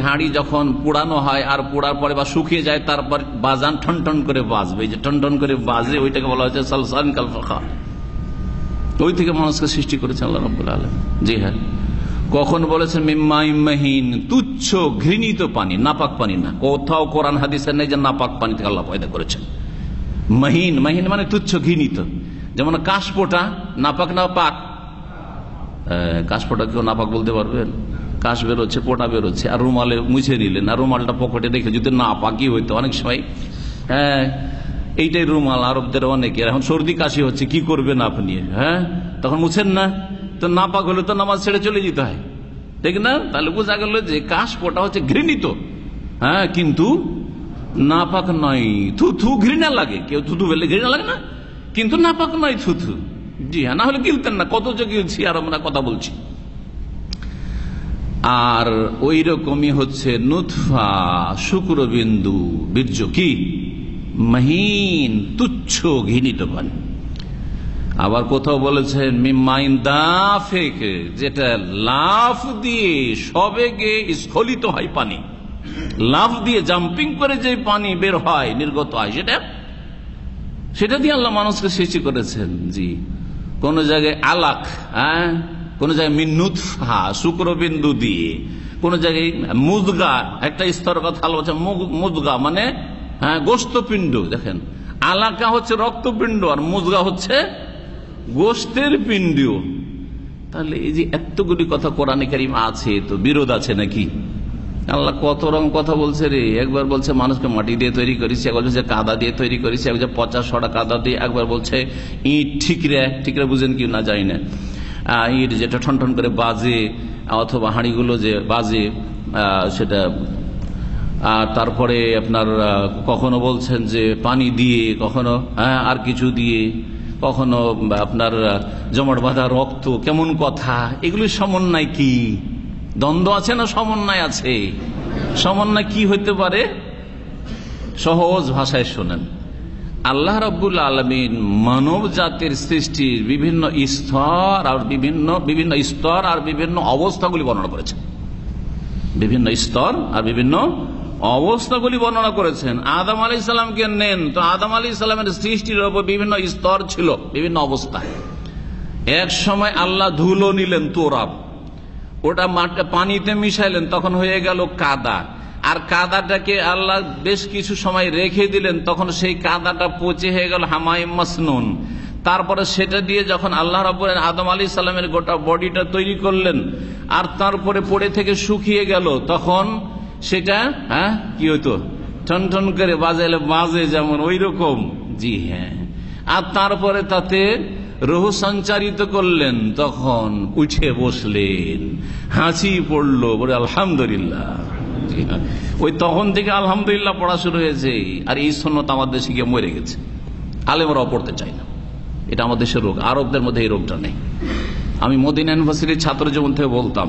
হাঁড়ি যখন পোড়ানো হয় আর পোড়ার পরে বা শুকিয়ে যায়, তারপর বাজান ঠন ঠন করে বাজবে, যে ঠন ঠন করে বাজে, ওইটাকে বলা হচ্ছে সালসালিন কাল ফাখার। ওই থেকে মানুষকে সৃষ্টি করেছেন আল্লাহ রাব্বুল আলামিন। জি হ্যাঁ, কখন বলেছেন মিম্মাইম মাহিন, তুচ্ছ ঘৃণিত পানি, নাপাক পানি না। কোথাও কোরআন হাদিসের নেই যে নাপাক পানি থেকে আল্লাহ পয়দা করেছেন। মাহিন, মাহিন মানে তুচ্ছ ঘৃণিত। যেমন কাশপোটা নাপাক না পাক? কাশপোটা কেউ নাপাক বলতে পারবেন? কাশ বেরোচ্ছে, পোটা বেরোচ্ছে, আর রুমালে মুছে নিলেন, আর রুমালটা পকেটে রেখে যদি না পাকি হইতো, অনেক সময় এইটাই রুমাল আরবদের অনেকে, এখন সর্দি কাশি হচ্ছে, কি করবেন আপনি? তখন মুছেন না, তো নাপাক হলে তো নামাজ ছেড়ে চলে যেতে হয়, ঠিক না? তাহলে বোঝা গেল যে কাশপোটা হচ্ছে ঘৃণিত, কিন্তু নাপাক নয়। থুথু ঘৃণা লাগে, কেউ থুথু ফেললে ঘৃণা লাগে না, কিন্তু নাপাক নয় থুথু। জি হ্যাঁ, না হলে গিলতেন না, কত যে গিলছি আর আমরা কথা বলছি। আর ওই রকমই হচ্ছে নুতফা, শুক্রবিন্দু, বীর্য কি মহিন, তুচ্ছ ঘৃণিত পানি। আবার কোথাও বলেছেন মিম্মাইন দাফিক, যেটা লাফ দিয়ে সবেগে স্খলিত হয় পানি, লাফ দিয়ে জাম্পিং করে যে পানি বের হয়, নির্গত হয়, সেটা দিয়ে আল্লাহ মানুষকে সৃষ্টি করেছেন। জি, কোন জায়গায় আলাক, কোন জায়গায় মিনুতফা, শুক্রবিন্দু দিয়ে, কোন জায়গায় মুদগা, একটা স্তর কথা আল্লাহ বলছে মুদগা মানে গোস্তপিণ্ড। দেখেন, আলাকা হচ্ছে রক্তপিণ্ড আর মুদগা হচ্ছে গোস্তের পিণ্ড। তাহলে এই যে এতগুলি কথা কোরআনে কারীম আছে, তো বিরোধ আছে নাকি? আল্লাহ কত রকম কথা বলছে রে। একবার বলছে মানুষকে মাটি দিয়ে তৈরি করেছি, একবার বলছে কাদা দিয়ে তৈরি করেছি, একবার 50 সরা কাদা দিয়ে, একবার বলছে ইট ঠিকরে, ঠিকরে বুঝেন কি না জানি না, ইট যেটা ঠনঠন করে বাজে, অথবা হাঁড়িগুলো যে বাজে সেটা। আর তারপরে আপনার কখনো বলছেন যে পানি দিয়ে, কখনো আর কিছু দিয়ে, কখনো আপনার জমাট বাঁধা রক্ত, কেমন কথা, এগুলির সমন্বয় কি? দ্বন্দ্ব আছে না সমন্বয় আছে? সমন্বয় কি হইতে পারে? সহজ ভাষায় শোনেন, আল্লাহ রাব্বুল আলামিন মানব জাতির সৃষ্টির বিভিন্ন স্তর আর বিভিন্ন স্তর আর বিভিন্ন অবস্থাগুলি বর্ণনা করেছেন। বিভিন্ন স্তর আর বিভিন্ন অবস্থাগুলি বর্ণনা করেছেন। আদম আলাইহিস সালামকে নেন তো আদম আলাইহিস সালামের সৃষ্টির উপর বিভিন্ন স্তর ছিল, বিভিন্ন অবস্থা। এক সময় আল্লাহ ধুলো নিলেন, তোরাব, ওটা পানিতে মিশাইলেন, তখন হয়ে গেল কাদা। আর কাদাটাকে আল্লাহ বেশ কিছু সময় রেখে দিলেন, তখন সেই কাদাটা পচে হয়ে গেল হামাইম মাসনুন। তারপরে সেটা দিয়ে যখন আল্লাহ রাব্বুল আলামিন আদম আলাইহিস সালামের গোটা বডিটা তৈরি করলেন, আর তারপরে পড়ে থেকে শুকিয়ে গেল, তখন সেটা কি হইতো? টন টন করে বাজাইলে বাজে যেমন, ওই রকম। জি হ্যাঁ। আর তারপরে তাতে রূহ সঞ্চারিত করলেন, তখন উঠে বসলেন, হাসি পড়লো, বলে আলহামদুলিল্লাহ। ওই তখন থেকে আলহামদুলিল্লাহ পড়া শুরু হয়েছে। আর এই সুন্নাত আমাদের দেশে গিয়ে মরে গেছে, আলেমরাও পড়তে চায় না। এটা আমাদের দেশের রোগ, আরবদের মধ্যে এই রোগটা নেই। আমি মদিনা ইউনিভার্সিটির ছাত্র জীবন থেকে বলতাম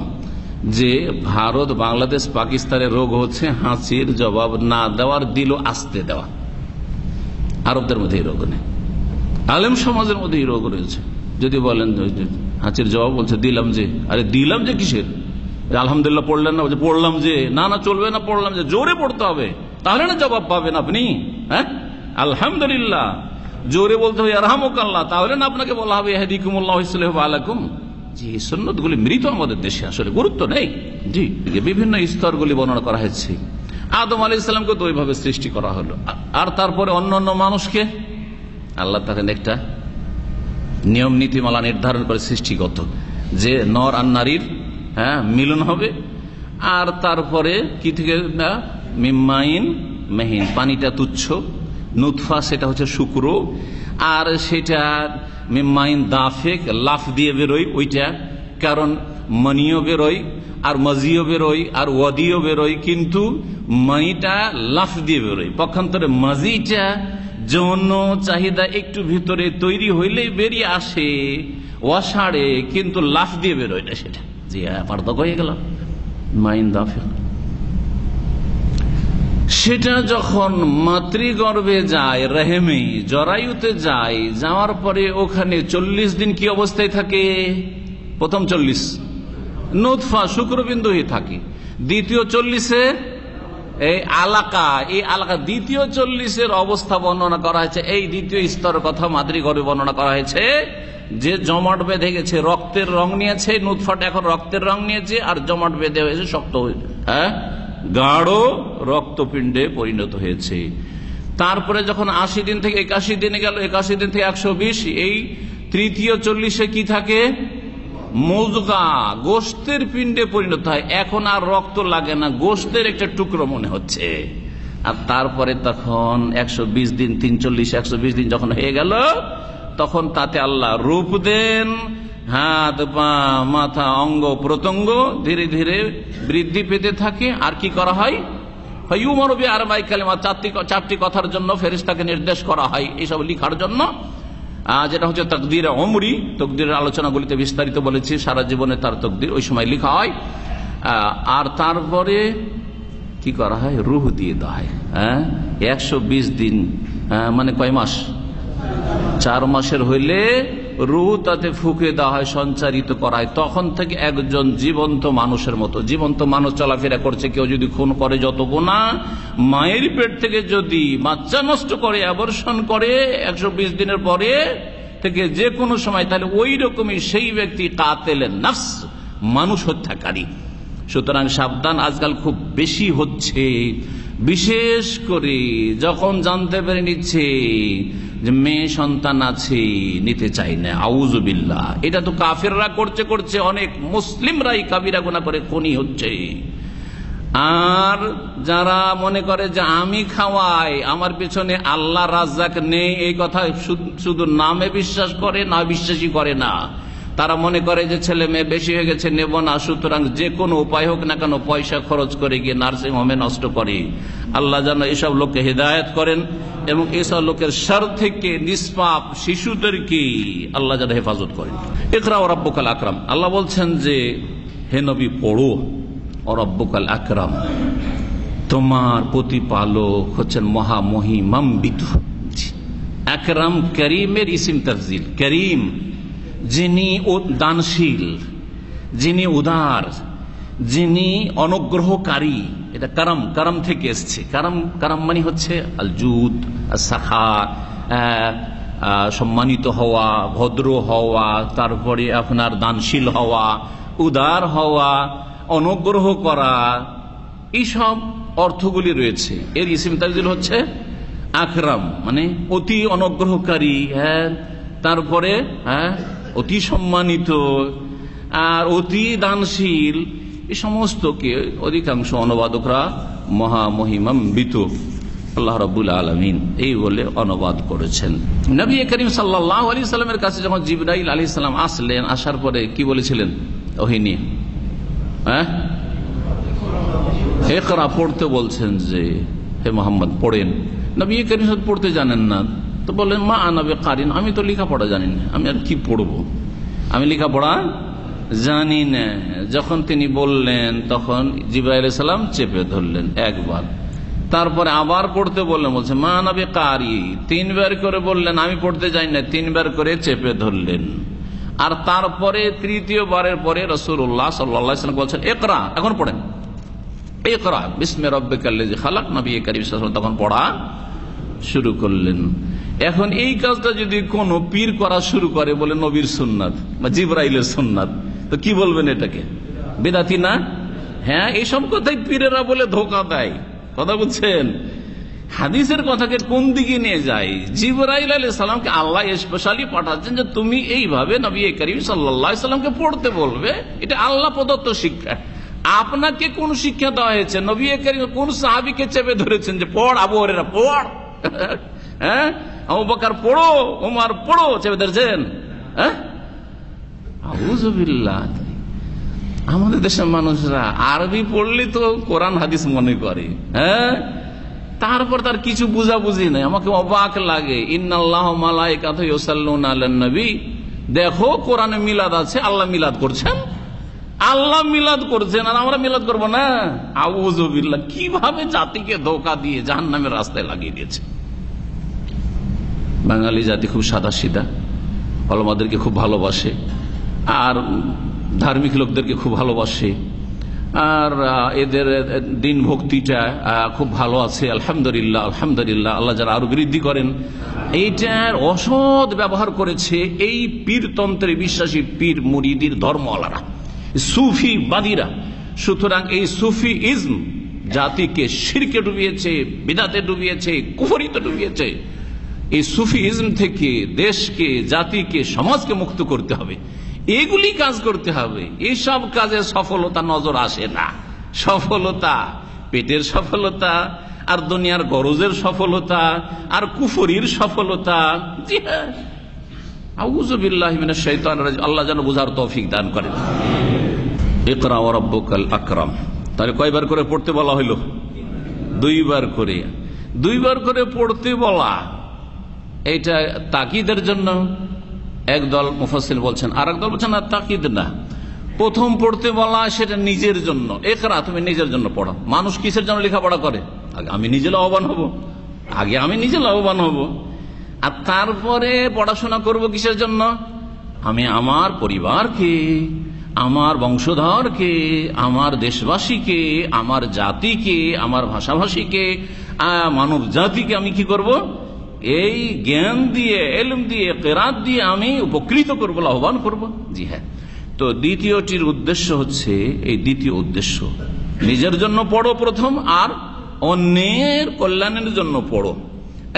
যে ভারত, বাংলাদেশ, পাকিস্তানের রোগ হচ্ছে হাসির জবাব না দেওয়ার, দিল আসতে দেওয়া। আরবদের মধ্যে এই রোগ নেই, আলেম সমাজের মধ্যে এই রোগ রয়েছে। যদি বলেন হাসির জবাব, বলছে দিলাম যে। আরে দিলাম যে কিসের? আলহামদুলিল্লাহ পড়লেন না, বলছে পড়লাম যে। না না, চলবে না, পড়লাম যে। জোরে পড়তে হবে, তাহলে না জবাব পাবেন আপনি। হ্যাঁ, আলহামদুলিল্লাহ জোরে বলতে হবে, আরহামুকাল্লাহ, তাহলে না আপনাকে বলা হবে ইয়াহদিকুমুল্লাহু ওয়া ইউসলিহু বালাকুম। জি, সুন্নাতগুলি মৃত আমাদের দেশে, আসলে গুরুত্ব নেই। জি, বিভিন্ন স্তরগুলি বর্ণনা করা হয়েছে। আদম আলাইহিস সালামকে তো ওইভাবে সৃষ্টি করা হলো। আর তারপরে অন্যান্য মানুষকে আল্লাহ তাদের একটা নিয়ম নীতিমালা নির্ধারণ করে সৃষ্টিগত, যে নর আর নারীর মিলন হবে। আর তারপরে কি থেকে? মিম্মাইন মেহিন, পানিটা তুচ্ছ, নুতফা সেটা হচ্ছে শুক্র, আর সেটা মিম্মাইন দাফেক, লাফ দিয়ে বেরোয় ওইটা, কারণ মনিও বেরোয় আর মজিও বেরোয় আর ওয়াদিও বেরোয়, কিন্তু মাইটা লাফ দিয়ে বেরোয়। পক্ষান্তরে মাজিটা যৌন চাহিদা একটু ভিতরে তৈরি হইলেই বেরিয়ে আসে, ওয়াসাড়ে, কিন্তু লাফ দিয়ে বেরোয় না সেটা। জি হ্যাঁ, পার্থক্য হয়ে গেল। মাইন দাফেক সেটা যখন মাতৃগর্ভে যায়, রেহেমে জরায়ুতে যায়, যাওয়ার পরে ওখানে 40 দিন কি অবস্থায় থাকে? প্রথম 40 নুতফা শুক্রবিন্দু হয়ে থাকে। দ্বিতীয় 40-এ এই আলাকা, দ্বিতীয় 40-এর অবস্থা বর্ণনা করা হয়েছে। এই দ্বিতীয় স্তরের কথা মাতৃগর্ভে বর্ণনা করা হয়েছে, যে জমাট বেঁধে গেছে, রক্তের রং নিয়েছে, নুতফাটা এখন রক্তের রং নিয়েছে, আর জমাট বেঁধে হয়েছে, শক্ত হয়েছে, গাঢ় রক্তপিণ্ডে পরিণত হয়েছে। তারপরে যখন 80 দিন থেকে 81 দিনে গেল, 81 দিন থেকে 120, এই তৃতীয় 40-এ কি থাকে? মুজগা, গোশতের পিণ্ডে পরিণত হয়। এখন আর রক্ত লাগে না, গোশতের একটা টুকরো মনে হচ্ছে। আর তারপরে তখন 120 দিন, 340, 120 দিন যখন হয়ে গেল, তখন তাতে আল্লাহ রূপ দেন। হাত, পা, মাথা, অঙ্গ প্রত্যঙ্গ ধীরে ধীরে বৃদ্ধি পেতে থাকে। আর কি করা হয়? চারটি কথার জন্য ফেরেশতাকে নির্দেশ করা হয় এইসব লিখার জন্য, যেটা হচ্ছে তাকদীর উমরি। তাকদীরের আলোচনাগুলিতে বিস্তারিত বলেছি, সারা জীবনে তার তাকদীর ওই সময় লেখা হয়। আর তারপরে কি করা হয়? রূহ দিয়ে দেওয়া হয়। 120 দিন মানে কয় মাস? 4 মাসের হইলে রূহ তাতে ফুঁকে দেওয়া হয়, সঞ্চারিত করা হয়। তখন থেকে একজন জীবন্ত মানুষের মতো, জীবন্ত মানুষ চলাফেরা করছে। কেউ যদি খুন করে, যত গুনাহ, মায়ের পেট থেকে যদি বাচ্চা নষ্ট করে, অ্যাবর্শন করে 120 দিনের পরে থেকে যে কোনো সময়, তাহলে ওই রকমই সেই ব্যক্তি কাতেলেন নাফস, মানুষ হত্যাকারী। সুতরাং সাবধান, আজকাল খুব বেশি হচ্ছে, বিশেষ করে যখন জানতে পেরে নিচ্ছে যে মেয়ে সন্তান আছে, নিতে চাই না, আউযুবিল্লাহ। এটা তো কাফেররা করছে করছে, অনেক মুসলিমরাই কাবিরা গুনাহ করে খুনি হচ্ছে। আর যারা মনে করে যে আমি খাওয়াই, আমার পেছনে আল্লাহ রাজ্জাক নেই, এই কথা শুধু নামে বিশ্বাস করে, না বিশ্বাসই করে না, তারা মনে করে যে ছেলে মেয়ে বেশি হয়ে গেছে, নেব না, সুতরাং যে কোনো উপায় হোক না কেন পয়সা খরচ করে গিয়ে নার্সিং হোমে নষ্ট করে। আল্লাহ যেন এসব লোককে হেদায়েত করেন এবং এসব লোকের শার থেকে নিষ্পাপ শিশুদেরকে আল্লাহ যেন হেফাজত করেন। ইকরা ওয়া রাব্বুকাল আকরাম, আল্লাহ বলছেন যে হে নবী পড়ো, ওয়া রাব্বুকাল আকরাম, তোমার প্রতিপালক হচ্ছেন মহামহিমান্বিত। আকরাম করিমের ইসিম তাফজিল। করিম যিনি দানশীল, যিনি উদার, যিনি অনুগ্রহকারী, এটা কারাম, কারাম থেকে এসছে। কারাম, কারাম মানে হচ্ছে আল জুদ, সাখা, সম্মানিত হওয়া, ভদ্র হওয়া, তারপরে আপনার দানশীল হওয়া, উদার হওয়া, অনুগ্রহ করা, এইসব অর্থগুলি রয়েছে। এর ইসিম তাফজিল হচ্ছে আকরাম, মানে অতি অনুগ্রহকারী, হ্যাঁ, তারপরে অতি সম্মানিত আর অতি দানশীল, এই সমস্তকে অধিকাংশ অনুবাদকরা মহামহিমান্বিত আল্লাহ রাব্বুল আলামিন এই বলে অনুবাদ করেছেন। নবী করিম সাল্লাল্লাহু আলাইহি সাল্লামের কাছে যখন জিবরাইল আলাইহিস সালাম আসলেন, আসার পরে কি বলেছিলেন ওহী নিয়ে? ইকরা পড়তে বলছেন যে হে মুহাম্মদ পড়েন। নবী করিম পড়তে জানেন না, তো বললেন মা আনা বিকারিন, আমি তো লেখাপড়া জানি না, আমি আর কি পড়বো, আমি লেখাপড়া জানি না। যখন তিনি বললেন তখন জিবরাইল আলাইহিস সালাম চেপে ধরলেন একবার, তারপরে আবার পড়তে বললেন, বলছে মা আনা বিকারি, তিনবার করে বললেন আমি পড়তে জানি না, তিনবার করে চেপে ধরলেন। আর তারপরে তৃতীয়বারের পরে রাসূলুল্লাহ সাল্লাল্লাহু আলাইহি ওয়াসাল্লাম বলছেন ইকরা, এখন পড়েন, ইকরা বিসমি রাব্বিকাল্লাযী খালাক। নবী করিম সাল্লাল্লাহু আলাইহি ওয়াসাল্লাম তখন পড়া শুরু করলেন। এখন এই কাজটা যদি কোন পীর করা শুরু করে, বলে নবীর সুন্নাত বা জিবরাইলের সুন্নাত, তো কি বলবেন এটাকে? বেদাতি না? হ্যাঁ, এইসব কথাই পীরেরা বলে ধোকা দেয়। কথা বুঝছেন? হাদিসের কথাকে কোন দিকে নিয়ে যায়? জিবরাইল আলাইহিস সালামকে আল্লাহ স্পেশালি পাঠাচ্ছেন যে তুমি এইভাবে নবী করিম সাল্লাল্লাহু আলাইহি ওয়াসাল্লামকে পড়তে বলবে, এটা আল্লাহ প্রদত্ত শিক্ষা। আপনাকে কোন শিক্ষা দেওয়া হয়েছে? নবী করিম কোন সাহাবীকে চেপে ধরেছেন যে পড়, আবু হুরায়রা পড়, হ্যাঁ, আবু বকর পড়ো, ওমর পড়ো, চেপে ধরেছেন? আউযুবিল্লাহ। আমাদের দেশের মানুষরা আরবি পড়লে তো কোরআন হাদিস মনে করে, হ্যাঁ, তারপর তার কিছু বুঝাবুঝি নেই। আমাকে অবাক লাগে, ইন্নাল্লাহু ওয়া মালাইকাতুহু ইউসাল্লুনা আলান নবী, দেখো কোরআনে মিলাদ আছে, আল্লাহ মিলাদ করছেন, আল্লাহ মিলাদ করছেন আর আমরা মিলাদ করবো না? আউযুবিল্লাহ। কিভাবে জাতিকে ধোঁকা দিয়ে জাহান্নামের রাস্তায় লাগিয়ে দিয়েছে। বাঙালি জাতি খুব সাদা সিধা, ওলামাদেরকে খুব ভালোবাসে আর ধার্মিক লোকদেরকে খুব ভালোবাসে, আর এদের দিন ভক্তিটা খুব ভালো আছে, আলহামদুলিল্লাহ, আলহামদুলিল্লাহ। আল্লাহ যারা আরো বৃদ্ধি করেন। এইটার অসৎ ব্যবহার করেছে এই পীরতন্ত্রে বিশ্বাসী পীর মুরিদির ধর্মওয়ালারা, সুফিবাদীরা। সুতরাং এই সুফি ইজম জাতিকে শিরকে ডুবিয়েছে, বিদাতে ডুবিয়েছে, কুফরিতে ডুবিয়েছে। এই সুফি ইজম থেকে দেশকে, জাতিকে, সমাজকে মুক্ত করতে হবে, এগুলি কাজ করতে হবে। এইসব কাজে সফলতা নজর আসে না। সফলতা পেটের সফলতা, আর দুনিয়ার গরজের সফলতা, আর কুফরির সফলতা। জি হ্যাঁ, আউযুবিল্লাহি মিনাশ শাইতানির রাজিম। আল্লাহ যেন বুঝার তৌফিক দান করেন। ইকরা ওয়া রাব্বুকাল আকরাম, তাহলে কয়বার করে পড়তে বলা হইল? দুইবার করে। দুইবার করে পড়তে বলা, এটা তাকিদের জন্য একদল মুফাসসির বলছেন, আর একদল বলছেন না, তাকিদ না। প্রথম পড়তে বলা সেটা নিজের জন্য। ইকরা, তুমি নিজের জন্য পড়ো। মানুষ কিসের জন্য লেখাপড়া করে? আমি নিজে লাভবান হব, আগে আমি নিজে লাভবান হব, আর তারপরে পড়াশোনা করব কিসের জন্য? আমি আমার পরিবারকে, আমার বংশধরকে, আমার দেশবাসীকে, আমার জাতিকে, আমার ভাষাভাষীকে, মানব জাতিকে আমি কি করব? এই জ্ঞান দিয়ে, ইলম দিয়ে, কিরাত দিয়ে আমি উপকৃত করব, লাভবান করব। জি হ্যাঁ। তো দ্বিতীয়টির উদ্দেশ্য হচ্ছে, এই দ্বিতীয় উদ্দেশ্য, নিজের জন্য পড়ো প্রথম, আর অন্যের কল্যাণের জন্য পড়ো।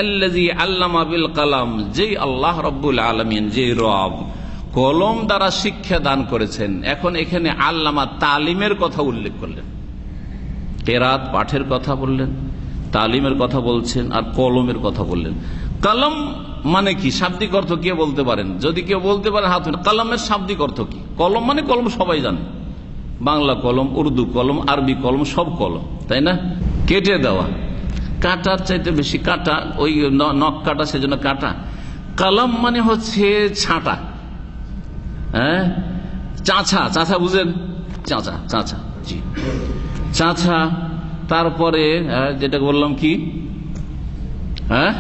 আল্লাযী আল্লামা বিল কলম, যে আল্লাহ রাব্বুল আলামিন, যে রব কলম দ্বারা শিক্ষা দান করেছেন। এখন এখানে আল্লামা তালিমের কথা উল্লেখ করলেন, কিরাত পাঠের কথা বললেন, তালিমের কথা বলছেন আর কলমের কথা বললেন। কলম মানে কি, শাব্দিক অর্থ কে বলতে পারেন? যদি কেউ বলতে পারেন হাত উঠান। কলমের শাব্দিক অর্থ কি? কলম মানে কলম সবাই জানে, বাংলা কলম, উর্দু কলম, আরবি কলম, সব কলম, তাই না? কেটে দেওয়া, কাটার চাইতে বেশি কাটা, ওই নখ কাটা, সেজন্য কাটা। কলম মানে হচ্ছে ছাঁটা, হ্যাঁ, চাঁচা, চাঁচা বুঝেন? চাঁচা, চাঁচা, জি, চাঁচা। তারপরে যেটা বললাম কি, হ্যাঁ,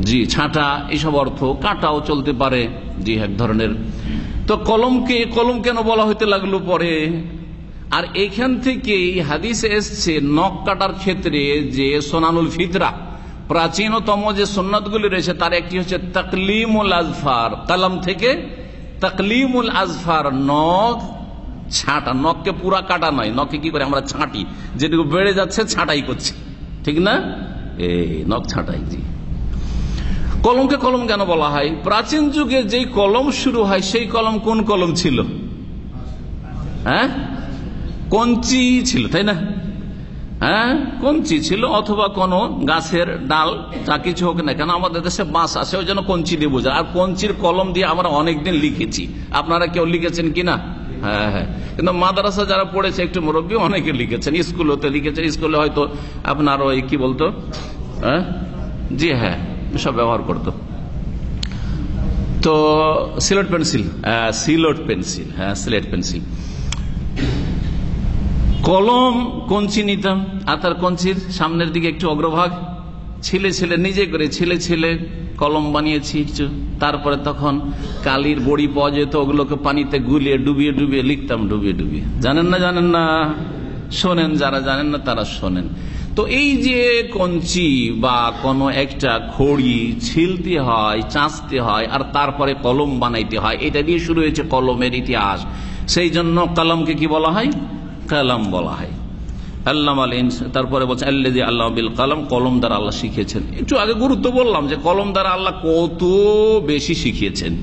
জি, ছাঁটা, এইসব অর্থ। কাটাও চলতে পারে, জি, এক ধরনের। তো কলমকে কলম কেন বলা হইতে লাগলো পরে? আর এইখান থেকে হাদিসে এসছে নখ কাটার ক্ষেত্রে যে সোনানুল ফিতরা, প্রাচীনতম যে সুন্নাতগুলি রয়েছে তার একটি হচ্ছে তাকলিমুল আজফার। কলম থেকে তাকলিমুল আজফার, নখ ছাঁটা। নখকে পুরা কাটা নয়, নখকে কি করে আমরা ছাঁটি, যেটুকু বেড়ে যাচ্ছে ছাঁটাই করছি, ঠিক না? এই নখ ছাঁটাই। জি, কলমকে কলম কেন বলা হয়? প্রাচীন যুগে যেই কলম শুরু হয় সেই কলম কোন কলম ছিল? হ্যাঁ, কঞ্চি ছিল, তাই না? হ্যাঁ, কঞ্চি ছিল, অথবা কোন গাছের ডাল, যা কিছু হোক না কেন। আমাদের দেশে বাঁশ আছে, ওই জন্য কঞ্চি দিয়ে বোঝা। আর কঞ্চির কলম দিয়ে আমরা অনেকদিন লিখেছি। আপনারা কেউ লিখেছেন কিনা? হ্যাঁ হ্যাঁ, কিন্তু মাদ্রাসা যারা পড়েছে একটু মুরব্বী, অনেকে লিখেছেন, স্কুলেতে লিখেছেন। স্কুলে হয়তো আপনার ওই কি বলতো, হ্যাঁ, জি, হ্যাঁ, সব ব্যবহার করতো। তো সিলেট পেন্সিল, সিলেট পেন্সিল, হ্যাঁ, সিলেট পেন্সিল। কলম কঞ্চি নিতাম, আর তার কঞ্চির সামনের দিকে একটু অগ্রভাগ ছিলে ছিলে, নিজে করে ছিলে ছিলে কলম বানিয়েছি কিছু। তারপরে তখন কালির বড়ি পাওয়া যেত, ওগুলোকে পানিতে গুলিয়ে ডুবিয়ে ডুবিয়ে লিখতাম, ডুবিয়ে ডুবিয়ে। জানেন না? জানেন না? শোনেন, যারা জানেন না তারা শোনেন। তো এই যে কঞ্চি বা কোনো একটা খড়ি ছিলতে হয়, চাঁচতে হয়, আর তারপরে কলম বানাইতে হয়, এটা দিয়ে শুরু হয়েছে কলমের ইতিহাস। সেই জন্য কলমকে কি বলা হয়? কলম বলা হয়। তারপরে বলছেন আল্লাযী আল্লামা বিল কলম, কলম দ্বারা আল্লাহ শিখিয়েছেন। একটু আগে গুরুত্ব বললাম যে কলম দ্বারা আল্লাহ কত বেশি শিখিয়েছেন।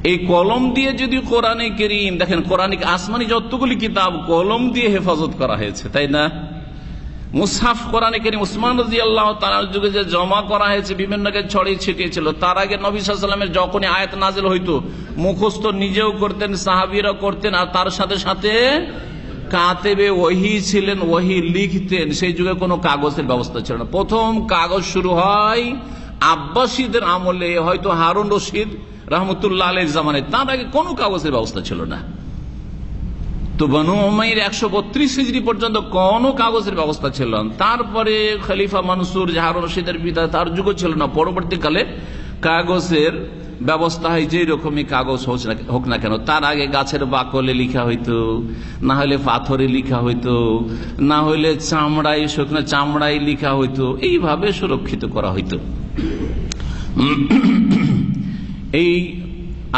এই কলম দিয়ে যদি কোরআনে কারীম দেখেন, কোরআনিক আসমানি যতগুলি কিতাব কলম দিয়ে হেফাজত করা হয়েছে, তাই না? মুসহাফ কোরআনে কারীম উসমান রাদিয়াল্লাহু তাআলার যুগে যে জমা করা হয়েছে, বিভিন্ন জায়গায় ছড়িয়ে ছিটিয়ে ছিল। তার আগে নবী সাল্লাল্লাহু আলাইহি ওয়াসাল্লামের যখনই আয়াত নাযিল হইতো, মুখস্থ নিজেও করতেন, সাহাবীরা করতেন, আর তার সাথে সাথে কাতেবে ওহী ছিলেন, ওহী লিখতেন। সেই যুগে কোনো কাগজের ব্যবস্থা ছিল না। প্রথম কাগজ শুরু হয় আব্বাসীদের আমলে, হয়তো হারুন রশিদ রহমতুল্লাহ আলাইহির জামানায়। তার আগে কোনো কাগজের ব্যবস্থা ছিল না। তো বনু উমাইর 132 হিজরি পর্যন্ত কোনো কাগজের ব্যবস্থা ছিল না। তারপরে খলিফা মনসুর, হারুন রশিদের পিতা, তার যুগও ছিল না। পরবর্তীকালে কাগজের ব্যবস্থা হয়, যে রকমই কাগজ হোক না কেন। তার আগে গাছের বাকলে লিখা হইতো, না হলে পাথরে লিখা হইতো, না হলে চামড়ায়, শুকনো চামড়ায় লিখা হইতো। এইভাবে সুরক্ষিত করা হইতো। এই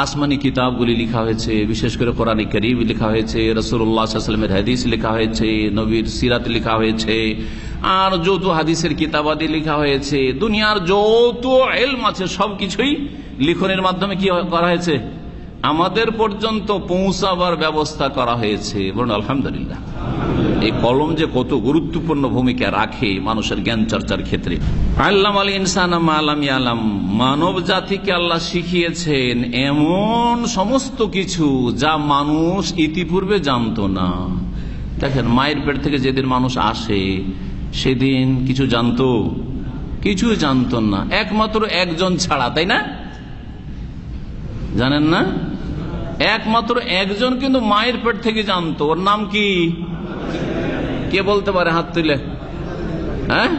আসমানি কিতাবগুলি লেখা হয়েছে, বিশেষ করে কোরআনে কারীম লেখা হয়েছে, রাসূলুল্লাহ সাল্লাল্লাহু আলাইহি ওয়াসাল্লামের হাদিস লেখা হয়েছে, নবীর সিরাত লেখা হয়েছে, আর যত হাদিসের কিতাবাদি লেখা হয়েছে, দুনিয়ার যত ইলম আছে সবকিছুই লিখনের মাধ্যমে কি করা হয়েছে, আমাদের পর্যন্ত পৌঁছাবার ব্যবস্থা করা হয়েছে। বলুন আলহামদুলিল্লাহ। এই কলম যে কত গুরুত্বপূর্ণ ভূমিকা রাখে মানুষের জ্ঞান চর্চার ক্ষেত্রে। আল্লামাল ইনসানা মা লাম ইয়ালাম, মানব জাতিকে আল্লাহ শিখিয়েছেন এমন সমস্ত কিছু যা মানুষ ইতিপূর্বে জানতো না। দেখেন, মায়ের পেট থেকে যেদিন মানুষ আসে সেদিন কিছু জানতো? কিছু জানতো না, একমাত্র একজন ছাড়া, তাই না? জানেন না? একমাত্র একজন কিন্তু মায়ের পেট থেকে জানতো। ওর নাম কি? কে বলতে পারে? হাত তুলে। হ্যাঁ,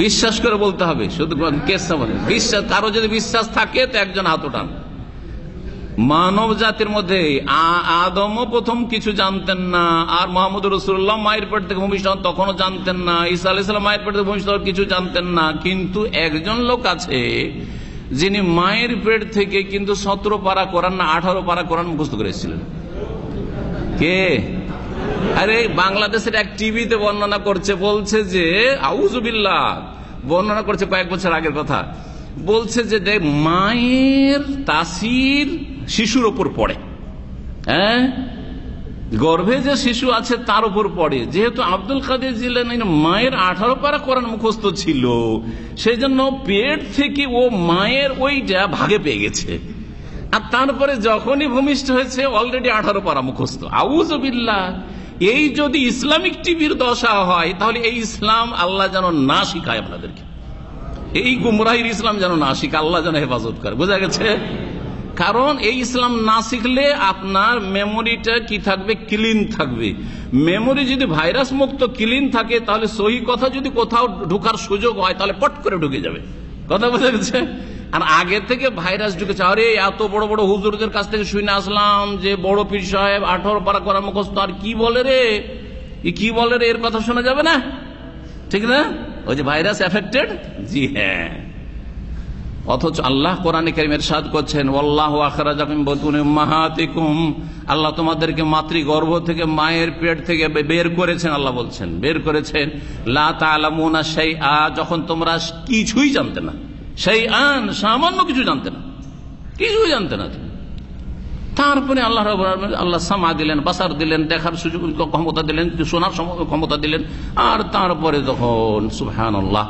বিশ্বাস করে বলতে হবে, শুধু বিশ্বাস। কারো যদি বিশ্বাস থাকে তো একজন হাত ওঠান। মানব জাতির মধ্যে আদমও প্রথম কিছু জানতেন না, আর মুহাম্মদ রাসূলুল্লাহ মায়ের পেট থেকে ভূমিষ্ঠ হন তখনও জানতেন না, ঈসা আলাইহিস সালাম মায়ের পেট থেকে ভূমিষ্ঠ হন কিছু জানতেন না। কিন্তু একজন লোক আছে যিনি মায়ের পেট থেকে কিন্তু 17 পারা কোরআন না 18 পারা কোরআন মুখস্থ করে এসেছিলেন। কে? আরে বাংলাদেশের এক টিভিতে বর্ণনা করছে, বলছে যে আউযুবিল্লাহ, বর্ণনা করছে কয়েক বছর আগের কথা। বলছে যে দেখ, মায়ের তাসির শিশুর ওপর পড়ে। হ্যাঁ, গর্ভে যে শিশু আছে তার উপর পড়ে। যেহেতু আব্দুল কাদের জিলানীর মায়ের 18 পারা কোরআন মুখস্থ ছিল, সেই জন্য পেট থেকে ও মায়ের ওইটা ভাগে পেয়ে গেছে। আর তারপরে যখনই ভূমিষ্ঠ হয়েছে অলরেডি 18 পারা মুখস্থ। আউযুবিল্লাহ। এই যদি ইসলামিক টিভির দশা হয়, তাহলে এই ইসলাম আল্লাহ যেন না শিখায় আপনাদেরকে, এই গুমরাহির ইসলাম যেন না শিখায়, আল্লাহ যেন হেফাজত করে। বোঝা গেছে? কারণ এই ইসলাম না শিখলে আপনার মেমোরিটা কি থাকবে? ক্লিন থাকবে। মেমোরি যদি ভাইরাস মুক্ত ক্লিন থাকে, তাহলে সহি কথা যদি কোথাও ঢোকার সুযোগ হয়, তাহলে পট করে ঢুকে যাবে। কথা বোঝা গেছে? আর আগে থেকে ভাইরাস ঢুকেছে, আরে এত বড় বড় হুজুরদের কাছ থেকে শুনে আসলাম যে বড় পীর সাহেব 18 পারা কোরআন মুখস্থ, আর কি বলে রে, কি বলে রে, এর কথা শোনা যাবে না, ঠিক না? ওই যে ভাইরাস এফেক্টেড। জি হ্যাঁ। অথচ আল্লাহ কোরআনে কারীমে ইরশাদ করছেন, ওয়াল্লাহু আখরাজাকুম মিন বুতুনি উম্মাহাতিকুম, আল্লাহ তোমাদেরকে মাতৃগর্ভ থেকে, মায়ের পেট থেকে বের করেছেন। আল্লাহ বলছেন বের করেছেন। লা তা'লামুনা শাইআ, যখন তোমরা কিছুই জানতে না, শাইআন সামান্য কিছু জানতে না, কিছুই জানতে না। তারপরে আল্লাহ রাব্বুল আলামিন আল্লাহ সামা দিলেন, বাসার দিলেন, দেখার সুযোগ ক্ষমতা দিলেন, শোনার ক্ষমতা দিলেন। আর তারপরে তখন সুবহানাল্লাহ,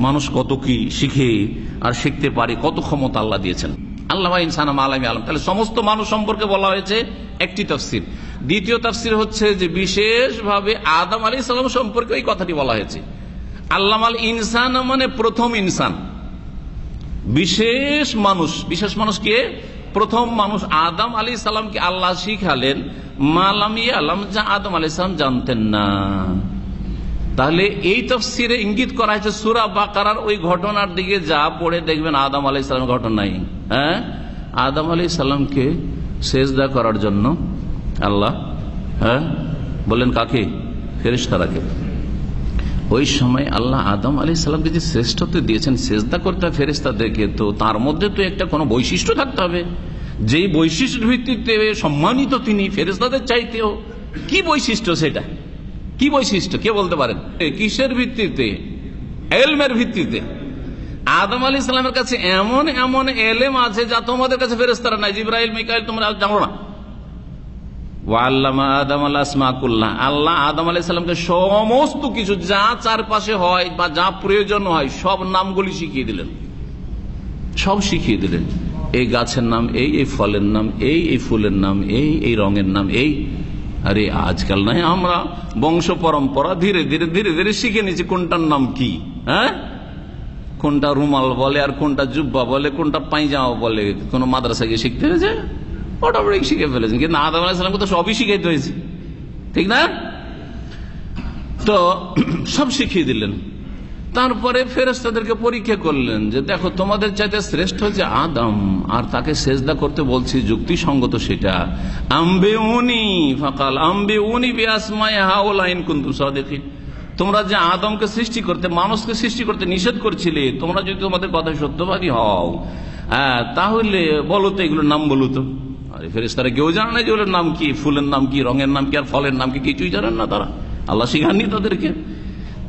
মানুষ কত কি শিখে আর শিখতে পারে, কত ক্ষমতা আল্লাহ দিয়েছেন। আল্লাহ ইনসান আলামি আলম। তাহলে সমস্ত মানুষ সম্পর্কে বলা হয়েছে একটি তাফসীর। দ্বিতীয় তাফসীর হচ্ছে যে বিশেষভাবে আদম আলাইহিস সালাম সম্পর্কে এই কথাটি বলা হয়েছে। আল্লামাল ইনসান মানে প্রথম ইনসান, বিশেষ মানুষ। বিশেষ মানুষ কে? প্রথম মানুষ আদম আলাইহিস সালামকে আল্লাহ শিখালেন মালাম ইয়ালাম, যা আদম আলাইহিস সালাম জানতেন না। তাহলে এই তাফসীরে ইঙ্গিত করা হয়েছে সূরা বাকারার ওই ঘটনার দিকে, যা পড়ে দেখবেন আদম আলাইহিস সালামের ঘটনাই। হ্যাঁ, আদম আলাইহিস সালামকে সেজদা করার জন্য আল্লাহ বললেন কাকে? ফেরেশতারাকে। ওই সময় আল্লাহ আদম আলাইহিস সালামকে যে শ্রেষ্ঠত্ব দিয়েছেন সেজদা করতে ফেরেশতাদেরকে, তো তার মধ্যে তো একটা কোনো বৈশিষ্ট্য থাকতে হবে, যেই বৈশিষ্ট্যের ভিত্তিতে সম্মানিত তিনি ফেরেশতাদের চাইতেও। কি বৈশিষ্ট্য সেটা? কি বৈশিষ্ট্য কে বলতে পারেন? কিসের ভিত্তিতে? এলমের ভিত্তিতে। আদম আলাইহিস সালামের কাছে এমন এমন এলেম আছে যা তোমাদের কাছে ফেরেশতারা নাই। জিবরাইল, মিকাইল তোমরা জানো না। ওয়াল্লামা আদম আল আসমা কুল্লাহ, আল্লাহ আদম আলাইহিস সালামকে সমস্ত কিছু যা চারপাশে হয় বা যা প্রয়োজন হয় সব নামগুলি শিখিয়ে দিলেন, সব শিখিয়ে দিলেন। এই গাছের নাম এই, এই ফলের নাম এই, এই ফুলের নাম এই, এই রঙের নাম এই। আরে আজকাল নাই, আমরা বংশ পরম্পরা ধীরে ধীরে ধীরে ধীরে শিখে নিয়েছি কোনটার নাম কি। হ্যাঁ, কোনটা রুমাল বলে আর কোনটা জুব্বা বলে, কোনটা পায়জামা বলে, কোন মাদ্রাসায় গিয়ে শিখতে হয়েছে, অটোমেটিক শিখে ফেলেছেন। কিন্তু আদম আলাইহিস সালামকে তো সবই শিখাইতে হয়েছে, ঠিক না? তো সব শিখিয়ে দিলেন। তারপরে ফেরেশতাদেরকে পরীক্ষা করলেন যে দেখো তোমাদের চাইতে শ্রেষ্ঠ হচ্ছে আদম, আর তাকে সেজদা করতে বলছি যুক্তিসঙ্গত সেটা। আম্বিউনি ফাকাল আম্বিউনি বিআসমাই হাউলা ইন কুনতুম সাদিকিন, তোমরা যে আদমকে সৃষ্টি করতে, মানুষকে সৃষ্টি করতে নিষেধ করছিলে, তোমরা যদি তোমাদের কথা সত্যবাদী হও, তাহলে বলো তো এগুলোর নাম বলো তো। আরে ফেরেশতারা কেউ জানে না যে ওগুলোর নাম কি, ফুলের নাম কি, রঙের নাম কি, আর ফলের নাম কি, কিছুই জানেন না তারা। আল্লাহ শিখাননি তাদেরকে।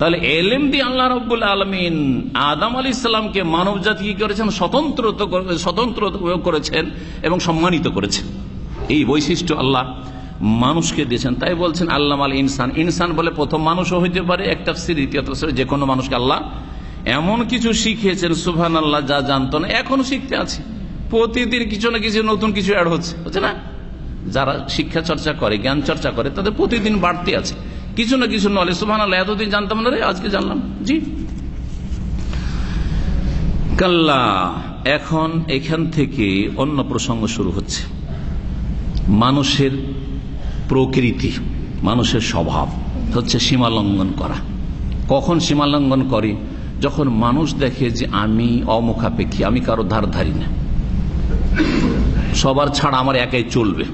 তাহলে এলেম দিয়ে আল্লাহ রাব্বুল আলামিন আদম আলাইহিস সালামকে মানব জাতি কি করেছেন? স্বতন্ত্র করেছেন এবং সম্মানিত করেছেন। এই বৈশিষ্ট্য আল্লাহ মানুষকে দিয়েছেন। তাই বলছেন আল্লামাল ইনসান। ইনসান বলে প্রথম মানুষও হইতে পারে এক তাফসীর, দ্বিতীয় তাফসীর যে কোনো মানুষকে আল্লাহ এমন কিছু শিখিয়েছেন সুবহানাল্লাহ যা জানতো না, এখনো শিখতে আছে। প্রতিদিন কিছু না কিছু নতুন কিছু অ্যাড হচ্ছে না? যারা শিক্ষা চর্চা করে, জ্ঞান চর্চা করে, তাদের প্রতিদিন বাড়তে আছে কিছু না কিছু নলেজ। সুবহানাল্লাহ, এতদিন জানতাম না রে, আজকে জানলাম। জি কাল্লা, এখন এখান থেকে অন্য প্রসঙ্গ শুরু হচ্ছে। মানুষের প্রকৃতি, মানুষের স্বভাব হচ্ছে সীমা লঙ্ঘন করা। কখন সীমা লঙ্ঘন করি? যখন মানুষ দেখে যে আমি অমুখাপেক্ষী, আমি কারো ধার ধারি না, সবার ছাড়া আমার একাই চলবে।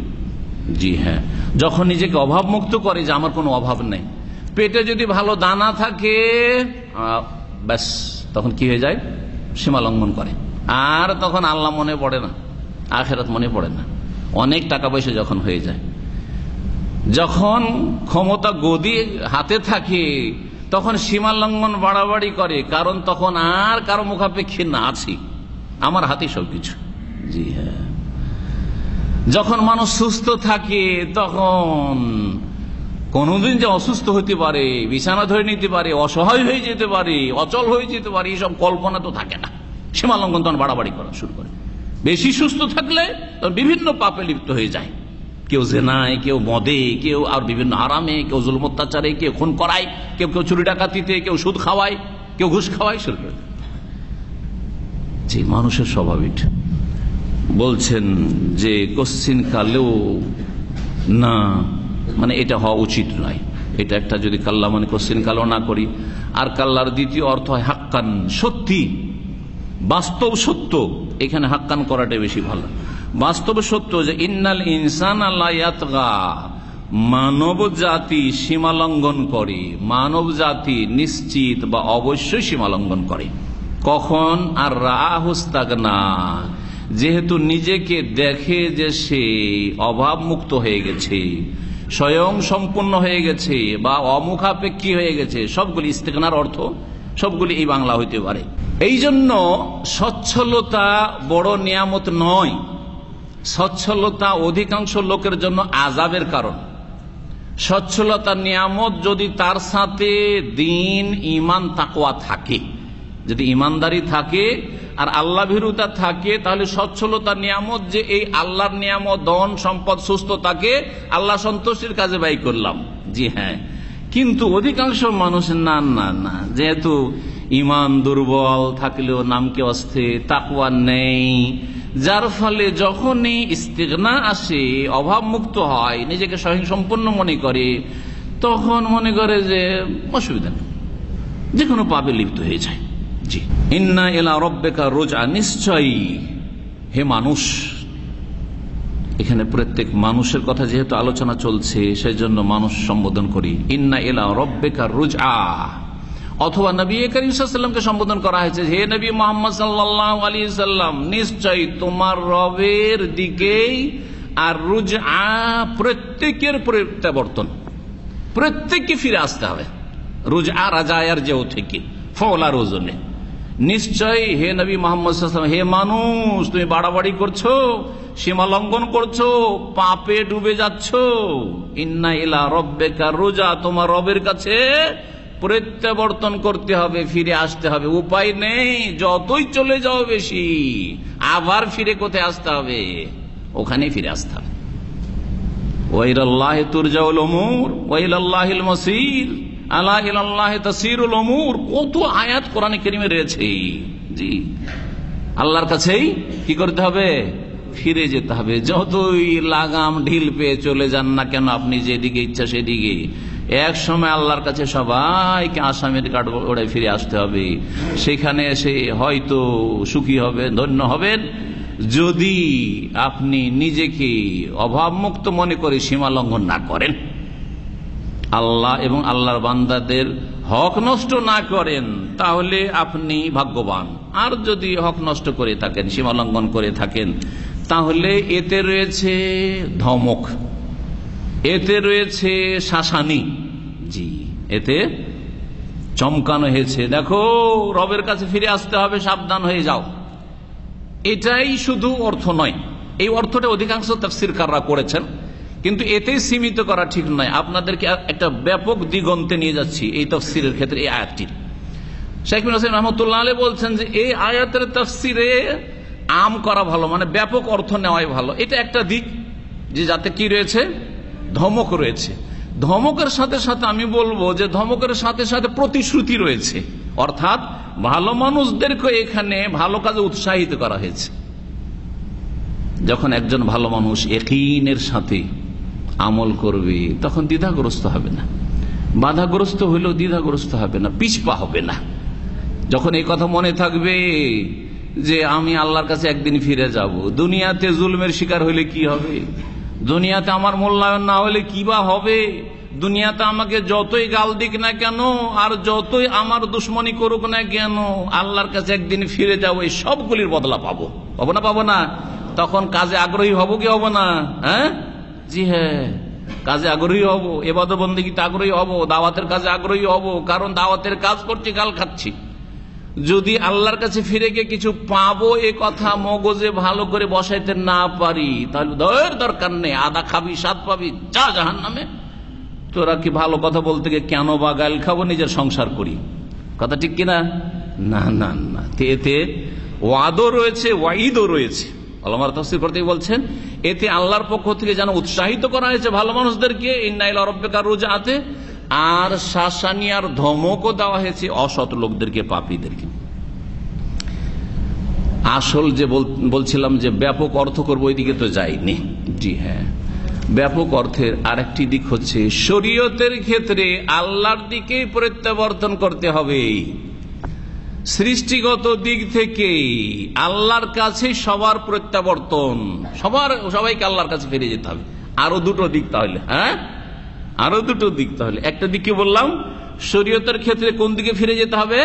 জি হ্যাঁ, যখন নিজেকে অভাব মুক্ত করে যে আমার কোনো অভাব নেই, পেটে যদি ভালো দানা থাকে ব্যাস, তখন কি হয়ে যায়? সীমা লঙ্ঘন করে। আর তখন আল্লাহ মনে পড়ে না, আখিরাত মনে পড়ে না। অনেক টাকা পয়সা যখন হয়ে যায়, যখন ক্ষমতা গদি হাতে থাকে, তখন সীমা লঙ্ঘন বাড়াবাড়ি করে। কারণ তখন আর কারো মুখাপেক্ষী না, আছি আমার হাতে সবকিছু। জি হ্যাঁ, যখন মানুষ সুস্থ থাকে তখন কোনদিন যে অসুস্থ হতে পারে, বিছানা ধরে নিতে পারে, অসহায় হয়ে যেতে পারে, অচল হয়ে যেতে পারে, এইসব কল্পনা তো থাকে না। সীমা লঙ্ঘন তখন বাড়াবাড়ি করা শুরু করে। বেশি সুস্থ থাকলে তখন বিভিন্ন পাপে লিপ্ত হয়ে যায়। কেউ জেনায়, কেউ মদে, কেউ আর বিভিন্ন আরামে, কেউ জুলুম অত্যাচারে, কেউ খুন করায়, কেউ চুরি ডাকাতিতে, কেউ সুদ খাওয়ায়, কেউ ঘুষ খাওয়ায় শুরু করে। যে মানুষের স্বভাবিক বলছেন যে কশ্চিন কালেও না, মানে এটা হওয়া উচিত নয়। এটা একটা যদি কাল্লা মানে কশ্চিন কালেও না করি। আর কাল্লার দ্বিতীয় অর্থ হয় হাক্কান, সত্যি, বাস্তব সত্য। এখানে হাক্কান করাটা বেশি ভালো। বাস্তব সত্য যে ইন্নাল ইনসান লা ইয়াতগা, মানব জাতি সীমা লঙ্ঘন করে। মানব জাতি নিশ্চিত বা অবশ্যই সীমা লঙ্ঘন করে। কখন? আর রাহুস্তাগনা, যেহেতু নিজেকে দেখে যে সে অভাব মুক্ত হয়ে গেছে, স্বয়ং সম্পূর্ণ হয়ে গেছে বা অমুখাপেক্ষী হয়ে গেছে। সবগুলি ইস্তেগনার অর্থ, সবগুলি এই বাংলা হইতে পারে। এই জন্য সচ্ছলতা বড় নিয়ামত নয়। সচ্ছলতা অধিকাংশ লোকের জন্য আযাবের কারণ। সচ্ছলতা নিয়ামত যদি তার সাথে দিন, ঈমান, তাকওয়া থাকে, যদি ঈমানদারি থাকে আর আল্লাহ ভীরুতা থাকে, তাহলে সচ্ছলতা নিয়ামত যে এই আল্লাহর নিয়ামত, ধন সম্পদ, সুস্থতাকে আল্লাহ সন্তুষ্টির কাজে ব্যয় করলাম। জি হ্যাঁ, কিন্তু অধিকাংশ মানুষ না না না, যেহেতু ঈমান দুর্বল থাকলেও নামকে অস্থে, তাকওয়া নেই, যার ফলে যখনই ইস্তিগনা আসে, অভাব মুক্ত হয়, নিজেকে স্বয়ংসম্পূর্ণ মনে করে, তখন মনে করে যে অসুবিধা নেই, যে কোনো পাপে লিপ্ত হয়ে যায়। জি, ইন্না ইলা রাব্বিকা রুজআ, নিশ্চয়ই হে মানুষ। এখানে প্রত্যেক মানুষের কথা যেহেতু আলোচনা চলছে, সেই জন্য মানুষ সম্বোধন করি। ইন্না ইলা রাব্বিকা রুজআ, অথবা নবী করিম সাল্লাল্লাহু আলাইহি ওয়াসাল্লামকে সম্বোধন করা হয়েছে, হে নবী মুহাম্মদ সাল্লাল্লাহু আলাইহি ওয়াসাল্লাম, নিশ্চয়ই তোমার রবের দিকেই। আর রুজআ প্রত্যেকের প্রত্যাবর্তন, প্রত্যেককে ফিরে আসতে হবে। রুজআ রাজায়ার যেও থেকে ফওলার ওজনে। নিশ্চয় হে নবী মুহাম্মদ সাল্লাল্লাহু আলাইহি ওয়াসাল্লাম, হে মানুষ, তুমি বাড়াবাড়ি করছো, সীমা লঙ্ঘন করছো, পাপে ডুবে যাচ্ছ। ইন্না ইলা রাব্বিকা রুজআ, তোমার রবের কাছে প্রত্যাবর্তন করতে হবে, ফিরে আসতে হবে। উপায় নেই, যতই চলে যাও বেশি, আবার ফিরে কোথায় আসতে হবে? ওখানেই ফিরে আসতে হবে। ওয়া ইলাল্লাহি তুরজাউল উমুর ওয়া ইলাল্লাহিল মাসির, আলা ইলাল্লাহি তাসিরুল উমুর। কত আয়াত কোরআনে কারীমে রয়েছে। জি, আল্লাহর কাছেই কি করতে হবে? ফিরে যেতে হবে। যতই লাগাম ঢিল পেয়ে চলে যান না কেন আপনি, যেদিকে ইচ্ছা সেদিকে, এক সময় আল্লাহর কাছে সবাইকে আসামের কাঠ ওড়ায় ফিরে আসতে হবে। সেখানে এসে হয়তো সুখী হবেন, ধন্য হবেন, যদি আপনি নিজেকে অভাবমুক্ত মনে করে সীমা লঙ্ঘন না করেন, আল্লাহ এবং আল্লাহর বান্দাদের হক নষ্ট না করেন, তাহলে আপনি ভাগ্যবান। আর যদি হক নষ্ট করে থাকেন, সীমা লঙ্ঘন করে থাকেন, তাহলে এতে রয়েছে ধমক, এতে রয়েছে শাসানি। জি, এতে চমকানো হয়েছে, দেখো রবের কাছে ফিরে আসতে হবে, সাবধান হয়ে যাও। এটাই শুধু অর্থ নয়, এই অর্থটা অধিকাংশ তাফসীরকাররা করেছেন, কিন্তু এতেই সীমিত করা ঠিক নয়। আপনাদেরকে একটা ব্যাপক দিগন্তে নিয়ে যাচ্ছি এই তাফসীরের ক্ষেত্রে। এই আয়াতটির শাইখ ইবনে হোসেন রাহমাতুল্লাহ আলাইহি বলছেন যে এই আয়াতের তাফসীরে আম করা ভালো, মানে ব্যাপক অর্থ নেওয়াই ভালো। এটা একটা দিক, যে যাতে কি রয়েছে? ধমক রয়েছে। ধমকের সাথে সাথে আমি বলবো যে ধমকের সাথে সাথে প্রতিশ্রুতি রয়েছে, অর্থাৎ ভালো মানুষদেরকে এখানে ভালো কাজে উৎসাহিত করা হয়েছে। যখন একজন ভালো মানুষ ইয়াকিনের সাথে আমল করবে, তখন দ্বিধাগ্রস্ত হবে না, বাধাগ্রস্ত হইলেও দ্বিধাগ্রস্ত হবে না, পিছপা হবে না। যখন এই কথা মনে থাকবে যে আমি আল্লাহর কাছে একদিন ফিরে যাব, দুনিয়াতে জুলমের শিকার হইলে কি হবে, দুনিয়াতে আমার মূল্যায়ন না হলে কি বা হবে, দুনিয়াতে আমাকে যতই গাল দিক না কেন আর যতই আমার দুশ্মনী করুক না কেন, আল্লাহর কাছে একদিন ফিরে যাবো, এই সবগুলির বদলা পাবো। পাবো না? পাবো না? তখন কাজে আগ্রহী হব কি হব না? হ্যাঁ, জি হ্যাঁ, কাজে আগ্রহী হব, ইবাদত বন্দেগীতে আগ্রহী হব, দাওয়াতের কাজে আগ্রহী হব, কারণ দাওয়াতের কাজ করছি, গাল খাচ্ছি। যদি আল্লাহর কাছে ফিরে গিয়ে কিছু পাবো এ কথা মগজে ভালো করে বসাইতে না পারি, তাহলে দরকার নেই, আদা খাবি স্বাদ পাবি, যা জাহান্নামে। তোরা কি ভালো কথা বলতে গিয়ে কেন বা গাল খাবো, নিজের সংসার করি, কথা ঠিক কিনা? না না না, এতে ওয়াদও রয়েছে, ওয়াইদও রয়েছে। আল্লামা তাফসীর করতে বলছেন এতে আল্লাহর পক্ষ থেকে যেন উৎসাহিত করা হয়েছে ভালো মানুষদেরকে, ইন্না ইলা রাব্বিকা রুজআতে, আর শাসানি আর ধমকও দেওয়া হয়েছে অসৎ লোকদেরকে, পাপীদেরকে। আসল যে বলছিলাম যে ব্যাপক অর্থ করবো, ওই দিকে তো যাইনি। জি হ্যাঁ, ব্যাপক অর্থের আরেকটি দিক হচ্ছে শরীয়তের ক্ষেত্রে আল্লাহর দিকেই প্রত্যাবর্তন করতে হবে। সৃষ্টিগত দিক থেকে আল্লাহর কাছে সবার প্রত্যাবর্তন, সবাইকে আল্লাহর কাছে ফিরে যেতে হবে। আরো দুটো দিক তাহলে, হ্যাঁ আরো দুটো দিক তাহলে। একটা দিকে বললাম শরীয়তের ক্ষেত্রে কোন দিকে ফিরে যেতে হবে?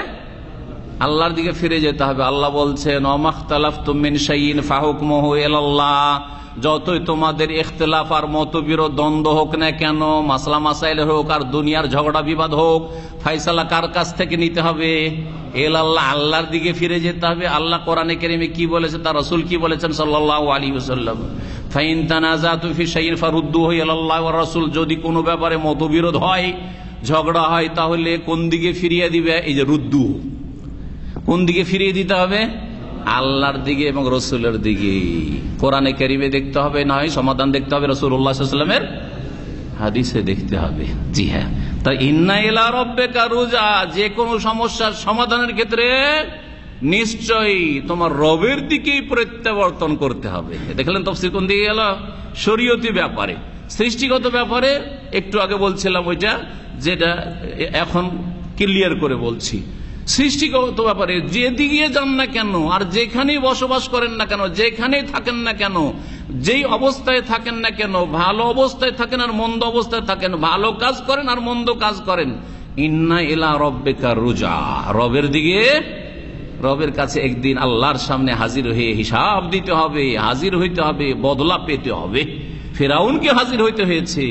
আল্লাহর দিকে ফিরে যেতে হবে। আল্লাহ বলছেন ওমাখতালাফতুম মিন শাইইন ফাহুকমুহু ইলাল্লাহ, যতই তোমাদের ইখতিলাফ আর মতবিরোধ দ্বন্দ্ব হোক না কেন, মাসলা মাসাইল হোক আর দুনিয়ার ঝগড়া বিবাদ হোক, ফয়সালা কার কাছ থেকে নিতে হবে? ইলাল্লাহ, আল্লাহর দিকে ফিরে যেতে হবে। আল্লাহ কোরআনে কারীমে কি বলেছে, তার রাসূল কি বলেছেন সাল্লাল্লাহু আলাইহি ওয়াসাল্লাম, ফাইন তানাজাতু ফি শাইইন ফারুদ্দুহু ইলাল্লাহি ওয়ার রাসূল, যদি কোনো ব্যাপারে মতবিরোধ হয়, ঝগড়া হয়, তাহলে কোন দিকে ফিরিয়ে দিবে? এই যে রুদ্দু, কোন দিকে ফিরিয়ে দিতে হবে? আল্লাহর দিকে এবং রসুলের দিকে। কোরআনে কারিমে দেখতে হবে, নয় সমাধান দেখতে হবে রাসূলুল্লাহ সাল্লাল্লাহু আলাইহি ওয়াসাল্লামের হাদিসে দেখতে হবে। জি হ্যাঁ, তা ইন্না ইলা রাব্বিকা রুজা, যে কোনো সমস্যার সমাধানের ক্ষেত্রে নিশ্চয়ই তোমার রবের দিকেই প্রত্যাবর্তন করতে হবে। দেখলেন তাফসীর কোন দিকে গেল? শরীয়তি ব্যাপারে। সৃষ্টিগত ব্যাপারে একটু আগে বলছিলাম ওইটা, যেটা এখন ক্লিয়ার করে বলছি। সৃষ্টিগত ব্যাপারে যেদিকে যান না কেন, আর যেখানেই বসবাস করেন না কেন, যেখানেই থাকেন না কেন, যেই অবস্থায় থাকেন না কেন, ভালো অবস্থায় থাকেন আর মন্দ অবস্থায় থাকেন, ভালো কাজ করেন আর মন্দ কাজ করেন, ইন্না ইলা রাব্বিকা রুজা, রবের দিকে, রবের কাছে একদিন আল্লাহর সামনে হাজির হয়ে হিসাব দিতে হবে, হাজির হইতে হবে, বদলা পেতে হবে। ফিরআউনকে হাজির হইতে হয়েছে,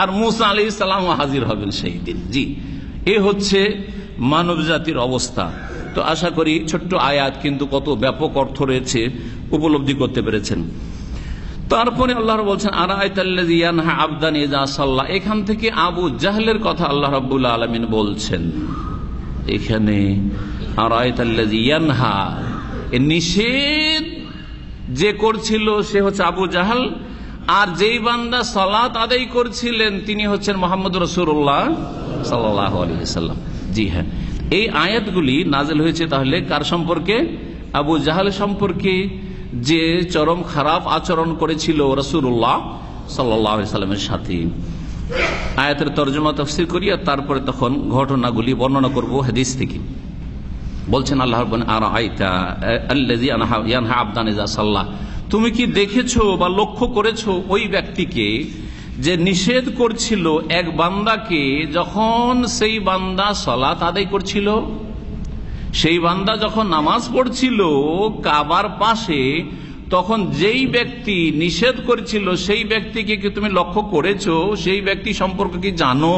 আর মূসা আলাইহিস সালামও হাজির হবেন সেই দিন। জি, এ হচ্ছে মানব জাতির অবস্থা। তো আশা করি ছোট্ট আয়াত কিন্তু কত ব্যাপক অর্থ রয়েছে উপলব্ধি করতে পেরেছেন। তারপরে আল্লাহ বলছেন আরাআইতাল্লাযী ইয়ানহা আবদান ইযা সাল্লা, এখান থেকে আবু জাহলের কথা আল্লাহ রাব্বুল আলামিন বলছেন। এখানে আরাআইতাল্লাযী ইয়ানহা, নিষেধ যে করছিল সে হচ্ছে আবু জাহল, আর যেই বান্দা সালাত আদায় করছিলেন তিনি হচ্ছেন মুহাম্মদ রাসূলুল্লাহ সাল্লাল্লাহু আলাইহি ওয়াসাল্লাম। জি হ্যাঁ, এই আয়াতগুলি নাযিল হয়েছে তাহলে কার সম্পর্কে? আবু জাহল সম্পর্কে, যে চরম খারাপ আচরণ করেছিল রাসূলুল্লাহ সাল্লাল্লাহু আলাইহি ওয়াসাল্লামের সাথে। আয়াতের তরজমা তাফসীর করি আর তারপরে তখন ঘটনাগুলি বর্ণনা করব হাদিস থেকে। বলছেন আল্লাহ রাব্বুল আরাআইতা আল্লাযী ইয়ানহা আবদান ইযা সাল্লা, তুমি কি দেখেছো বা লক্ষ্য করেছো ওই ব্যক্তিকে যে নিষেধ করছিল এক বান্দাকে, যখন সেই বান্দা সালাত আদায় করছিল, সেই বান্দা যখন নামাজ পড়ছিল কাবার পাশে, তখন যেই ব্যক্তি নিষেধ করেছিল সেই ব্যক্তিকে কি তুমি লক্ষ্য করেছো? সেই ব্যক্তি সম্পর্কে কি জানো?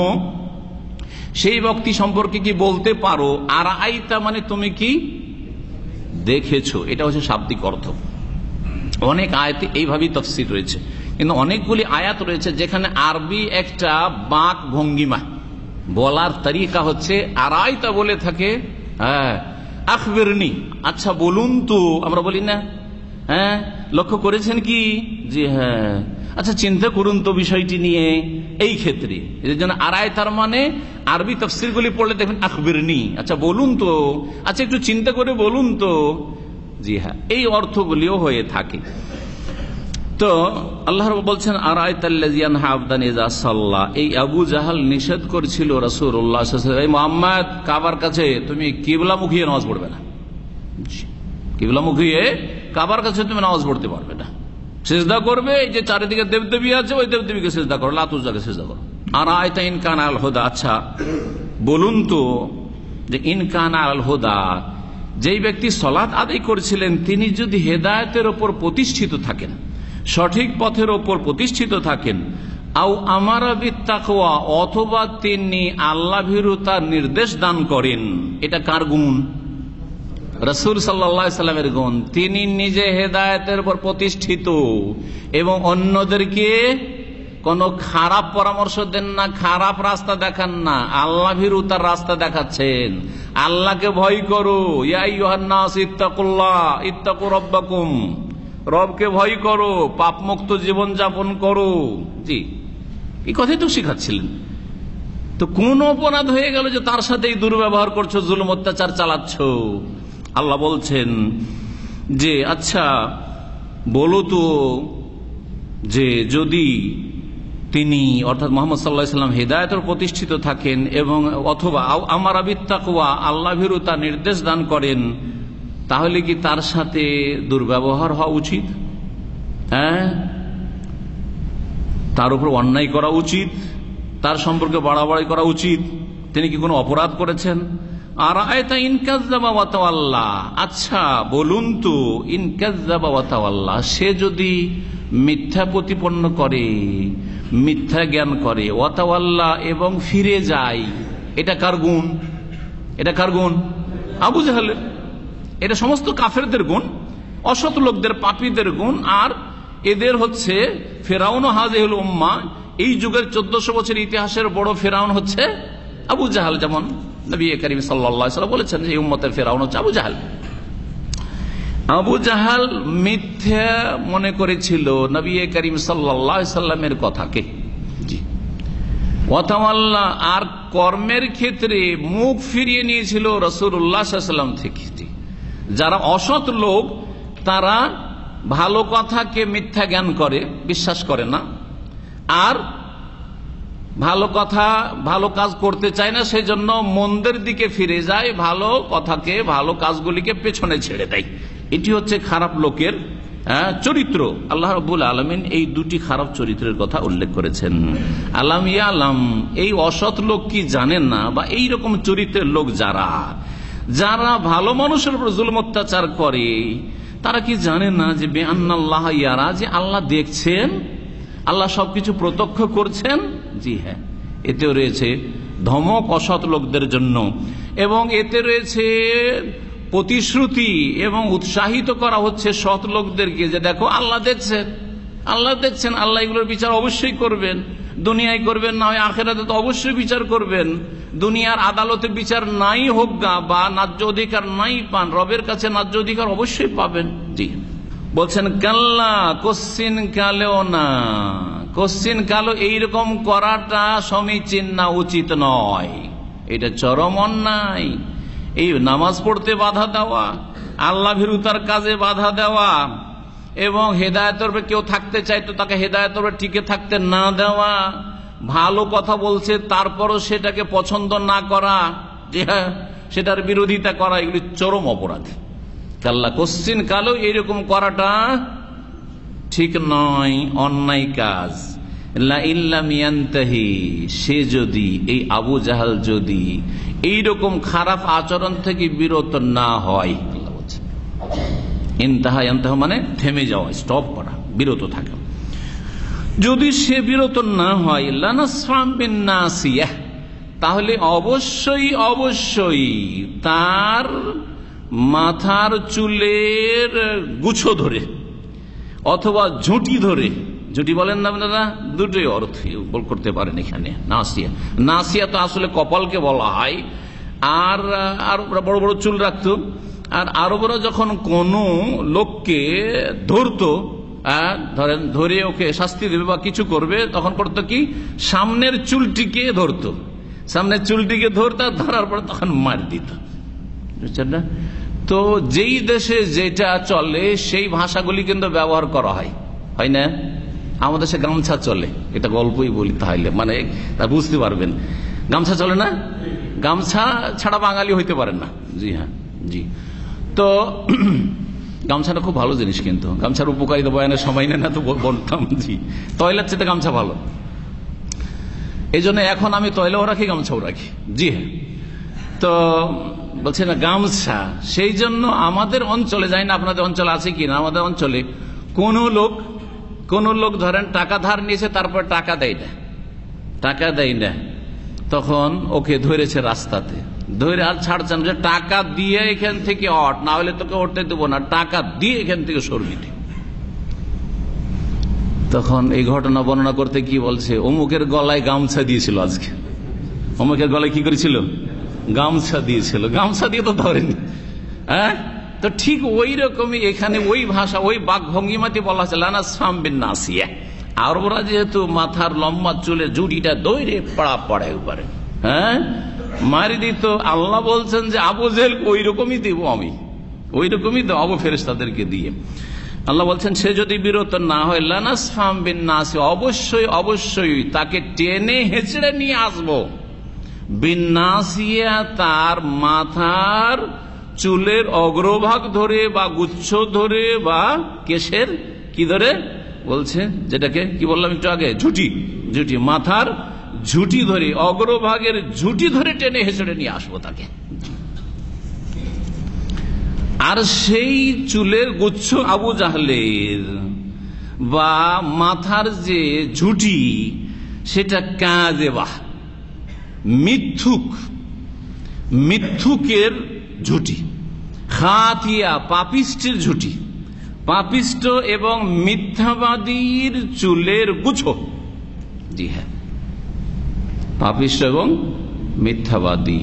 সেই ব্যক্তি সম্পর্কে কি বলতে পারো? আর আইতা মানে তুমি কি দেখেছো, এটা হচ্ছে শাব্দিক অর্থ। অনেক আয়াতে এইভাবেই তাফসীর রয়েছে, কিন্তু অনেকগুলি আয়াত রয়েছে যেখানে আরবি একটা বাঁক ভঙ্গিমা, বলার তরিকা হচ্ছে আরাইতা বলে থাকে, হ্যাঁ আখবিরনি, আচ্ছা বলুন তো, আমরা বলি না, হ্যাঁ লক্ষ্য করেছেন কি? জি হ্যাঁ, আচ্ছা চিন্তা করুন তো বিষয়টি নিয়ে। এই ক্ষেত্রে এর জন্য আরাইতার মানে আরবি তাফসীরগুলি পড়লে দেখবেন আখবিরনি, আচ্ছা বলুন তো, আচ্ছা একটু চিন্তা করে বলুন তো। জি হ্যাঁ, এই অর্থগুলিও হয়ে থাকে। তো আল্লাহ বলছেন আরাআইতাল্লাযী ইয়ানহা আবদান ইযা সাল্লা, এই আবু জাহল নিষেধ করছিল রাসূলুল্লাহ সাল্লাল্লাহু আলাইহি ওয়াসাল্লাম, এই মুহাম্মদ কাবার কাছে তুমি কিবলামুখী নামাজ পড়বে না, কিবলামুখী কাবার কাছে তুমি নামাজ পড়তে পারবে না, সিজদা করবে, এই যে চারিদিকে দেবদেবী আছে ওই দেবদেবীকে সিজদা করো, লাত উজ্জাকে সিজদা করো। আরাআইতা ইন কানা আল হুদা, আচ্ছা বলুন তো যে ইন কানা আল হুদা, যেই ব্যক্তি সালাত আদায় করেছিলেন তিনি যদি হেদায়েতের উপর প্রতিষ্ঠিত থাকেন, সঠিক পথের ওপর প্রতিষ্ঠিত থাকেন, আও আমারা বিত্তাকওয়া, অথবা তিনি আল্লাহ ভীরুতার নির্দেশ দান করেন, এটা কার গুণ? রাসূল সাল্লাল্লাহু আলাইহি সাল্লামের গুণ, তিনি নিজে হেদায়েতের উপর প্রতিষ্ঠিত এবং অন্যদেরকে কোনো খারাপ পরামর্শ দেন না, খারাপ রাস্তা দেখান না, আল্লাহ ভীরুতার রাস্তা দেখাচ্ছেন। আল্লাহকে ভয় করো, ইয়া আইয়ুহান নাস ইত্তাকুল্লাহ ইত্তাকু রাব্বাকুম, রবকে ভয় করো, পাপমুক্ত জীবন যাপন করো। জি, এই কথাই তো শিখাচ্ছিলেন। তো কোন অপরাধ হয়ে গেল যে তার সাথে দুর্ব্যবহার করছো, জুলুম অত্যাচার চালাচ্ছ? আল্লাহ বলছেন যে আচ্ছা বলো তো, যে যদি তিনি অর্থাৎ মুহাম্মদ সাল্লাল্লাহু আলাইহি ওয়াসাল্লাম হিদায়াতের প্রতিষ্ঠিত থাকেন এবং অথবা আমারা বিত্তাকওয়া আল্লাহ ভীরুতা নির্দেশ দান করেন, তাহলে কি তার সাথে দুর্ব্যবহার হওয়া উচিত? হ্যাঁ, তার উপর অন্যায় করা উচিত, তার সম্পর্কে বাড়াবাড়ি করা উচিত? তিনি কি কোনো অপরাধ করেছেন? আর আয়তা ইনকাজ্জাবা ওয়া তাওয়াল্লা, আচ্ছা বলুন তো, ইনকাজ্জাবা ওয়া তাওয়াল্লা, সে যদি মিথ্যা প্রতিপন্ন করে, মিথ্যা জ্ঞান করে, ওয়া তাওয়াল্লা এবং ফিরে যায়, এটা কার গুণ? এটা কার গুণ? আবু জাহেলের। এটা সমস্ত কাফেরদের গুণ, অসৎ লোকদের, পাপীদের গুণ। আর এদের হচ্ছে ফেরাউন হাযিহিল উম্মাহ, এই যুগের 1400 বছর ইতিহাসের বড় ফেরাউন হচ্ছে আবু জাহেল। যেমন নবী করিম সাল্লাল্লাহু আলাইহি ওয়াসাল্লাম বলেছেন যে এই উম্মতের ফেরাউন হচ্ছে আবু জাহেল। আবু জাহেল মিথ্যা মনে করেছিল নবী করিম সাল্লাল্লাহু আলাইহি ওয়াসাল্লামের কথাকে। জি, ওয়া তাওয়াল্লা, আর কর্মের ক্ষেত্রে মুখ ফিরিয়ে নিয়েছিল রাসূলুল্লাহ সাল্লাল্লাহু আলাইহি ওয়াসাল্লাম থেকে। যারা অসৎ লোক, তারা ভালো কথাকে মিথ্যা জ্ঞান করে, বিশ্বাস করে না, আর ভালো কথা, ভালো কাজ করতে চায় না, সেই জন্য মন্দের দিকে ফিরে যায়, ভালো কথাকে, ভালো কাজগুলিকে পেছনে ছেড়ে দেয়। এটি হচ্ছে খারাপ লোকের চরিত্র। আল্লাহ রাব্বুল আলামিন এই দুটি খারাপ চরিত্রের কথা উল্লেখ করেছেন। আলাম ইয়ালাম, এই অসৎ লোক কি জানেন না, বা এই রকম চরিত্রের লোক যারা ভালো মানুষের উপর জুলুম অত্যাচার করে, তারা কি জানে না যে বিআন্নাল্লাহ ইয়ারা, যে আল্লাহ দেখছেন, আল্লাহ সবকিছু প্রত্যক্ষ করছেন? জি হ্যাঁ, এতেও রয়েছে ধমক অসৎ লোকদের জন্য, এবং এতে রয়েছে প্রতিশ্রুতি এবং উৎসাহিত করা হচ্ছে সৎ লোকদেরকে, যে দেখো আল্লাহ দেখছেন, আল্লাহ দেখছেন, আল্লাহ এগুলোর বিচার অবশ্যই করবেন। দুনিয়ায় করবেন, না হয় আখিরাতে তো অবশ্যই বিচার করবেন। দুনিয়ার আদালতে বিচার নাই হোক গা, বা ন্যায্য অধিকার নাই পান, রবের কাছে ন্যায্য অধিকার অবশ্যই পাবেন। জি, বলছেন কাল্লা, কোশ্চিন কালেও না, কোশ্চিন কালো এইরকম করাটা সমীচীন না, উচিত নয়, এটা চরম অন্যায়। এই নামাজ পড়তে বাধা দেওয়া, আল্লাহ ভীরুতার কাজে বাধা দেওয়া, এবং হেদায়েতের উপরে কেউ থাকতে চায় তো তাকে হেদায়েতের উপরে টিকে থাকতে না দেওয়া, ভালো কথা বলছে তারপরও সেটাকে পছন্দ না করা, যে হ্যাঁ সেটার বিরোধিতা করা, এগুলি চরম অপরাধ। কাল্লা, কোশ্চিন কালো এইরকম করাটা ঠিক নয়, অন্যায় কাজ। লা ইল্লাম ইয়ান্তাহি, সে যদি, এই আবু জাহেল যদি এইরকম খারাপ আচরণ থেকে বিরত না হয়, আল্লাহ বলছেন ইনতাহা, ইনতাহা মানে থেমে যাওয়া, স্টপ করা, বিরত থাকা, যদি সে বিরত না হয়, লানাসফাম বিন নাসিয়াহ, তাহলে অবশ্যই অবশ্যই তার মাথার চুলের গুছো ধরে অথবা ঝুঁটি ধরে, ঝুঁটি বলেন না আপনারা, দুটোই অর্থ করতে পারেন এখানে। নাসিয়া, নাসিয়া তো আসলে কপালকে বলা হয়। আর বড় বড় চুল রাখতো, আর আরবরা যখন কোন লোককে ধরতো, ধরেন ধরে ওকে শাস্তি দেবে বা কিছু করবে, তখন করতো কি, সামনের চুলটিকে ধরতো, সামনের চুলটিকে ধরতো, ধরার পর তখন মার দিত, বুঝছেন না? তো যেই দেশে যেটা চলে সেই ভাষাগুলি কিন্তু ব্যবহার করা হয়, হয় না? আমাদের দেশে গামছা চলে, এটা গল্পই বলি তাহলে, মানে তা বুঝতে পারবেন। গামছা চলে না? গামছা ছাড়া বাঙালি হইতে পারেন না। জি হ্যাঁ, জি। তো গামছাটা খুব ভালো জিনিস, কিন্তু গামছার উপকারিতা বয়ানের সময় নেই না, তো বলতাম। জি, তয়লার চেয়ে গামছা ভালো, এই জন্য এখন আমি তয়লাও রাখি, গামছাও রাখি। জি হ্যাঁ, তো বলছে না গামছা, সেই জন্য আমাদের অঞ্চলে, যাই না আপনাদের অঞ্চলে আছে কিনা, আমাদের অঞ্চলে কোন লোক ধরেন টাকা ধার নিয়েছে, তারপর টাকা দেয় না, তখন ওকে ধরেছে রাস্তাতে, ধরে আর ছাড়ছেন, যে টাকা দিয়ে এখান থেকে অট, না হলে তোকে উঠতে দেবো না, টাকা দিয়ে এখান থেকে সরবি। তখন এই ঘটনা বর্ণনা করতে কি বলছে, অমুকের গলায় গামছা দিয়েছিল, আজকে অমুকের গলায় কি করেছিল, গামছা দিয়েছিল। গামছা দিয়ে তো ধরেনি। হ্যাঁ, তো ঠিক ওই রকমই এখানে ওই ভাষা, ওই বাকভঙ্গিমাতে বলা হচ্ছে লানাসফাম বিন নাসিয়া। আরবরা যেহেতু মাথার লম্বা চুলে জুড়িটা দৌড়ে পড়া পড়ে উপরে, হ্যাঁ মারি দিত। আল্লাহ বলছেন যে আবু জেহেল ওই রকমই দিব, আমি ওই রকমই দেবো ফেরেশতাদেরকে দিয়ে। আল্লাহ বলছেন সে যদি বিরত না হয় লানাসফাম বিন নাসিয়া, অবশ্যই অবশ্যই তাকে টেনে হেঁচড়ে নিয়ে আসবো। বিন নাসিয়া, তার মাথার চুলের অগ্রভাগ ধরে বা গুচ্ছ ধরে বা কেশের কি ধরে বলছে, যেটাকে কি বললাম একটু আগে, ঝুটি, ঝুটি, মাথার ঝুটি ধরে, অগ্রভাগের ঝুটি ধরে টেনে হেঁচড়ে নিয়ে আসবো তাকে। আর সেই চুলের গুচ্ছ আবু জাহলের বা মাথার যে ঝুটি, সেটা কাযেবা, মিথ্যুক, মিথ্যুকের ঝুটি, খাতিয়া, পাপিষ্টের ঝুটি, পাপিষ্ট এবং মিথ্যাবাদীর চুলের গুচ্ছ। জি হ্যাঁ, পাপিষ্ট এবং মিথ্যাবাদী।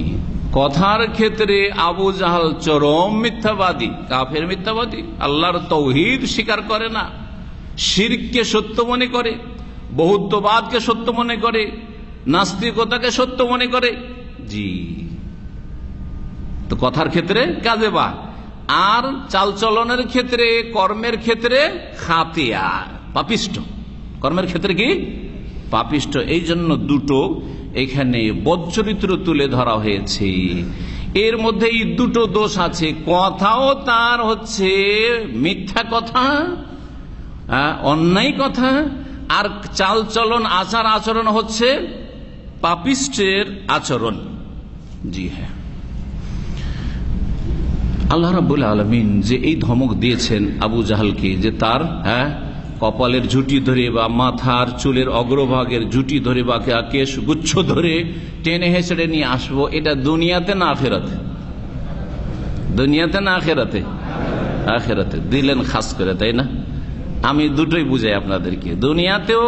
কথার ক্ষেত্রে আবু জাহাল চরম মিথ্যাবাদী, কাফের মিথ্যাবাদী, আল্লাহর তৌহিদ স্বীকার করে না, শিরককে সত্য মনে করে, বহুত্ববাদকে সত্য মনে করে, নাস্তিকতাকে সত্য মনে করে। জি, তো কথার ক্ষেত্রে কাযেবা, আর চালচলনের ক্ষেত্রে, কর্মের ক্ষেত্রে খাতিয়া, পাপিষ্ট। কর্মের ক্ষেত্রে কি পাপিষ্ট। এই জন্য দুটো এখানে বদচরিত্র তুলে ধরা হয়েছে। এর মধ্যে এই দুটো দোষ আছে, কথাও তার হচ্ছে মিথ্যা কথা, অন্যায় কথা, আর চালচলন, আচার আচরণ হচ্ছে পাপিষ্টের আচরণ। জি হ্যাঁ, আল্লাহ রাব্বুল আলামিন যে এই ধমক দিয়েছেন আবু জাহালকে, যে তার কপালের ঝুটি ধরে বা মাথার চুলের অগ্রভাগের ঝুটি ধরে বা কেশ গুচ্ছ ধরে টেনে হেঁচড়ে নিয়ে আসবো, এটা দুনিয়াতে না আখিরাতে? দুনিয়াতে না আখিরাতে? আখিরাতে দিলেন খাস করে, তাই না? আমি দুটোই বুঝাই আপনাদেরকে, দুনিয়াতেও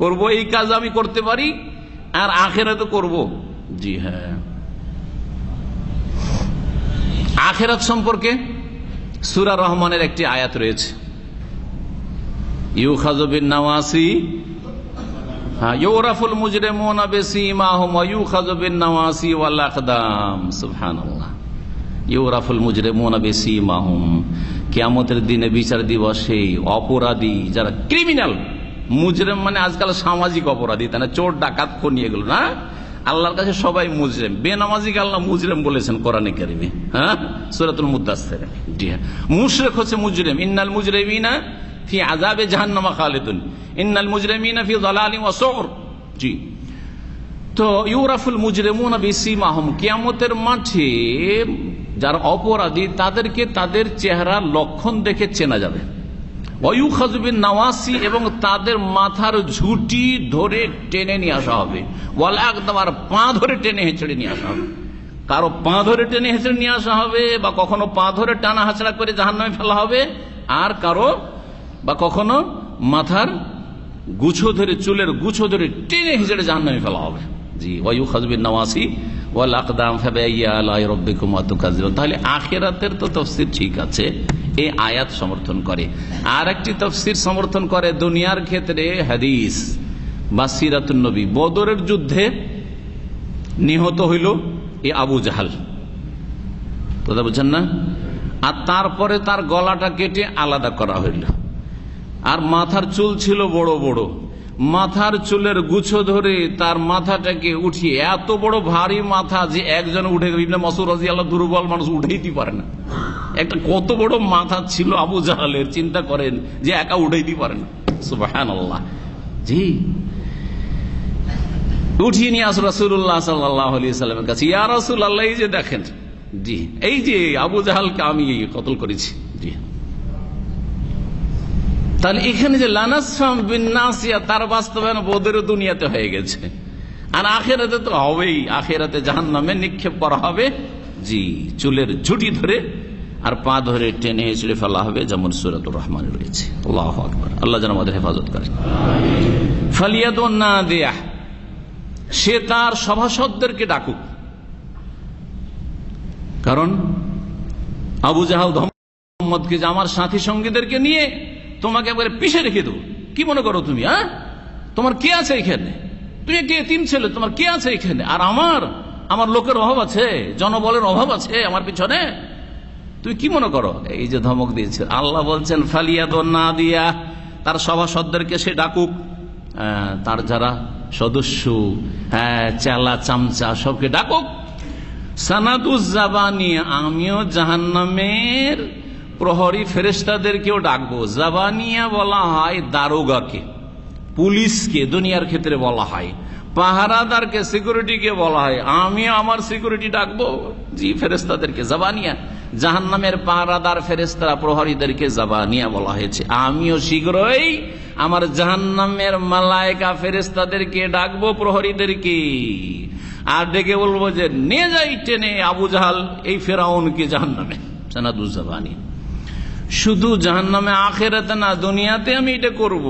করব এই কাজ আমি করতে পারি, আর আখিরাতে করব। জি হ্যাঁ, আখিরাত সম্পর্কে সূরা রহমানের একটি আয়াত রয়েছে, ইউখাযু বিন নাওয়াসি ইউরাফুল মুজরিমুনা বিসীমাহুম ওয়া ইউখাযু বিন নাওয়াসি ওয়াল আকদাম। সুবহানাল্লাহ, ইউরাফুল মুজরিমুনা বিসীমাহুম, কিয়ামতের দিনে বিচার দিবসে অপরাধী যারা ক্রিমিনাল, মুজরিম মানে আজকাল সামাজিক অপরাধী, তাই না? চোর, ডাকাত, খুনি, এগুলো না, আল্লাহর কাছে সবাই মুজরিম। বেনামাজিকে আল্লাহ মুজরিম বলেছেন কোরআনে কারিমে, হ্যাঁ, সূরাতুল মুদ্দাসসিরে। জি হ্যাঁ, মুশরিক হচ্ছে মুজরিম। ইন্নাল মুজরিমিনা ফি আযাবে জাহান্নাম খালিদুন, ইন্নাল মুজরিমিনা ফি যালালিন ওয়া সুর। জি, তো ইউরাফুল মুজরিমুনা বিসীমাহুম, কিয়ামতের মাঠে যারা অপরাধী তাদেরকে তাদের চেহারার লক্ষণ দেখে চেনা যাবে। ওয়ায়ুখাযু বিন নাওয়াসি, এবং তাদের মাথার ঝুটি ধরে টেনে নিয়ে আসা হবে। ওয়াল আকদাম, আর পা ধরে টেনে হেঁচড়ে নিয়ে আসা হবে। কারো পা ধরে টেনে হেঁচড়ে নিয়ে আসা হবে, বা কখনো পা ধরে টানা হাঁচড়া করে জাহান্নামে ফেলা হবে, আর কারো বা কখনো মাথার গুছো ধরে, চুলের গুছো ধরে টেনে হেঁচড়ে জাহান্নামে ফেলা হবে। জি, ওয়ায়ুখাযু বিন নাওয়াসি ওয়াল আকদাম ফাবিআইয়ি আলাই রাব্বিকুমা তুকাযযিবুন। তাহলে আখিরাতের তো তাফসীর ঠিক আছে, এই আয়াত সমর্থন করে। আর একটি তাফসীর সমর্থন করে দুনিয়ার ক্ষেত্রে হাদিস বা সিরাতুন নবী। বদরের যুদ্ধে নিহত হইল এই আবু জাহাল, কথা বুঝছেন না? আর তারপরে তার গলাটা কেটে আলাদা করা হইল, আর মাথার চুল ছিল বড় বড়, মাথার চুলের গুছো ধরে তার মাথাটাকে উঠিয়ে, এত বড় ভারী মাথা যে একজন উঠে, ইবনে মাসউদ রাদিয়াল্লাহু, দুর্বল মানুষ উঠাইতে পারে না। একটা কত বড় মাথা ছিল আবু জাহালের, চিন্তা করেন, যে একা উঠাইতে পারে না। সুবহানাল্লাহ। জি, উঠিয়ে নিয়ে আস রাসূলুল্লাহ সাল্লাল্লাহু আলাইহি ওয়াসাল্লামের কাছে, ইয়া রাসূলুল্লাহ, এই যে দেখেন, জি এই যে আবু জাহালকে আমি কতল করেছি। জি, তাহলে এখানে যে লানাসফাম বিন নাসিয়া, তার বাস্তবায়ন বদরের দুনিয়াতে হয়ে গেছে। আর আখেরাতে তো হবেই, আখেরাতে জাহান্নামে নিক্ষেপ করা হবে, জি, চুলের ঝুটি ধরে আর পা ধরে টেনে হেঁচড়ে ফেলা হবে, যেমন সূরাতুর রহমানে রয়েছে। আল্লাহু আকবার, আল্লাহ যেন আমাদের হেফাজত করেন। ফালিয়াদুন নাদিয়াহ, সে তার সভাসদদেরকে ডাকুক। কারণ আবু জাহাল মোহাম্মদকে যে আমার সাথী সঙ্গীদেরকে নিয়ে তোমাকে একবারে পিছে রেখে দেবো, কি মনে করো তুমি? তোমার কে আছে এখানে? তুমি কে? 3 ছেলে, তোমার কে আছে এখানে? আর আমার লোকের অভাব আছে, জনবলের অভাব আছে আমার পিছনে, তুমি কি মনে করো? এই যে ধমক দিয়েছে আল্লাহ, বলছেন ফালিয়াদুন নাদিয়া, তার সভাসদদেরকে সে ডাকুক, তার যারা সদস্য, চেলা চামচা সবকে ডাকুক। সানাদুজ্জাবানি, আমিও জাহান্নামের প্রহরী ফেরেশতাদেরকেও ডাকবো। জাবানিয়া বলা হয় দারোগাকে, পুলিশকে দুনিয়ার ক্ষেত্রে বলা হয়, পাহারাদারকে, সিকিউরিটিকে বলা হয়। আমি আমার সিকিউরিটি ডাকবো, জি, ফেরেশতাদেরকে জাবানিয়া। জাহান্নামের পাহারাদার ফেরেশতারা প্রহরীদেরকে জাবানিয়া বলা হয়েছে। আমিও শীঘ্রই আমার জাহান্নামের মালায়েকা ফেরেশতাদেরকে ডাকবো, প্রহরীদেরকে, আর ডেকে বলবো যে নিয়ে যাই টেনে আবু জাহাল এই ফেরাউনকে জাহান্নামে। সানাদুজ্জাবানি, শুধু জাহান্নামে, আখিরাতে না, দুনিয়াতে আমি এটা করব।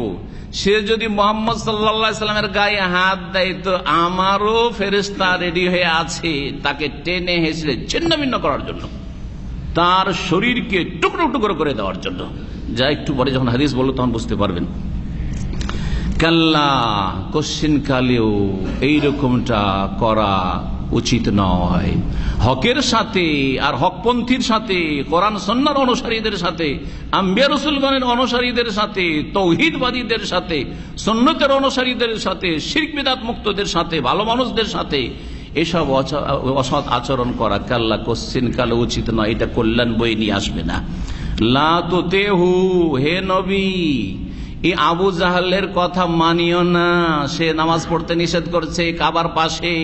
সে যদি মুহাম্মদ সাল্লাল্লাহু আলাইহি সাল্লামের গায়ে হাত দেয় তো আমারও ফেরেশতা রেডি হয়ে আছে তাকে টেনে হেঁচড়ে ছিন্নভিন্ন করার জন্য, তার শরীরকে টুকরো টুকরো করে দেওয়ার জন্য। যা একটু পরে যখন হাদিস বলবো তখন বুঝতে পারবেন। কাল্লা, কোশ্চিন কালেও এইরকমটা করা উচিত নয়। হকের সাথে আর হকপন্থীর সাথে, কোরআন সুন্নাহর অনুসারীদের সাথে, আম্বিয়া রাসূলগণের অনুসারীদের সাথে, তৌহিদবাদীদের সাথে, সুন্নতের অনুসারীদের সাথে, শিরক বিদআত মুক্তদের সাথে, ভালো মানুষদের সাথে এসব অসৎ আচরণ করা কাল্লা, কোশ্চিন কালে উচিত নয়। এটা কল্যাণ বই নিয়ে আসবে না। লা তুতিহু, হে নবী, এই আবু জাহালের কথা মানিও না। সে নামাজ পড়তে নিষেধ করছে কাবার পাশে,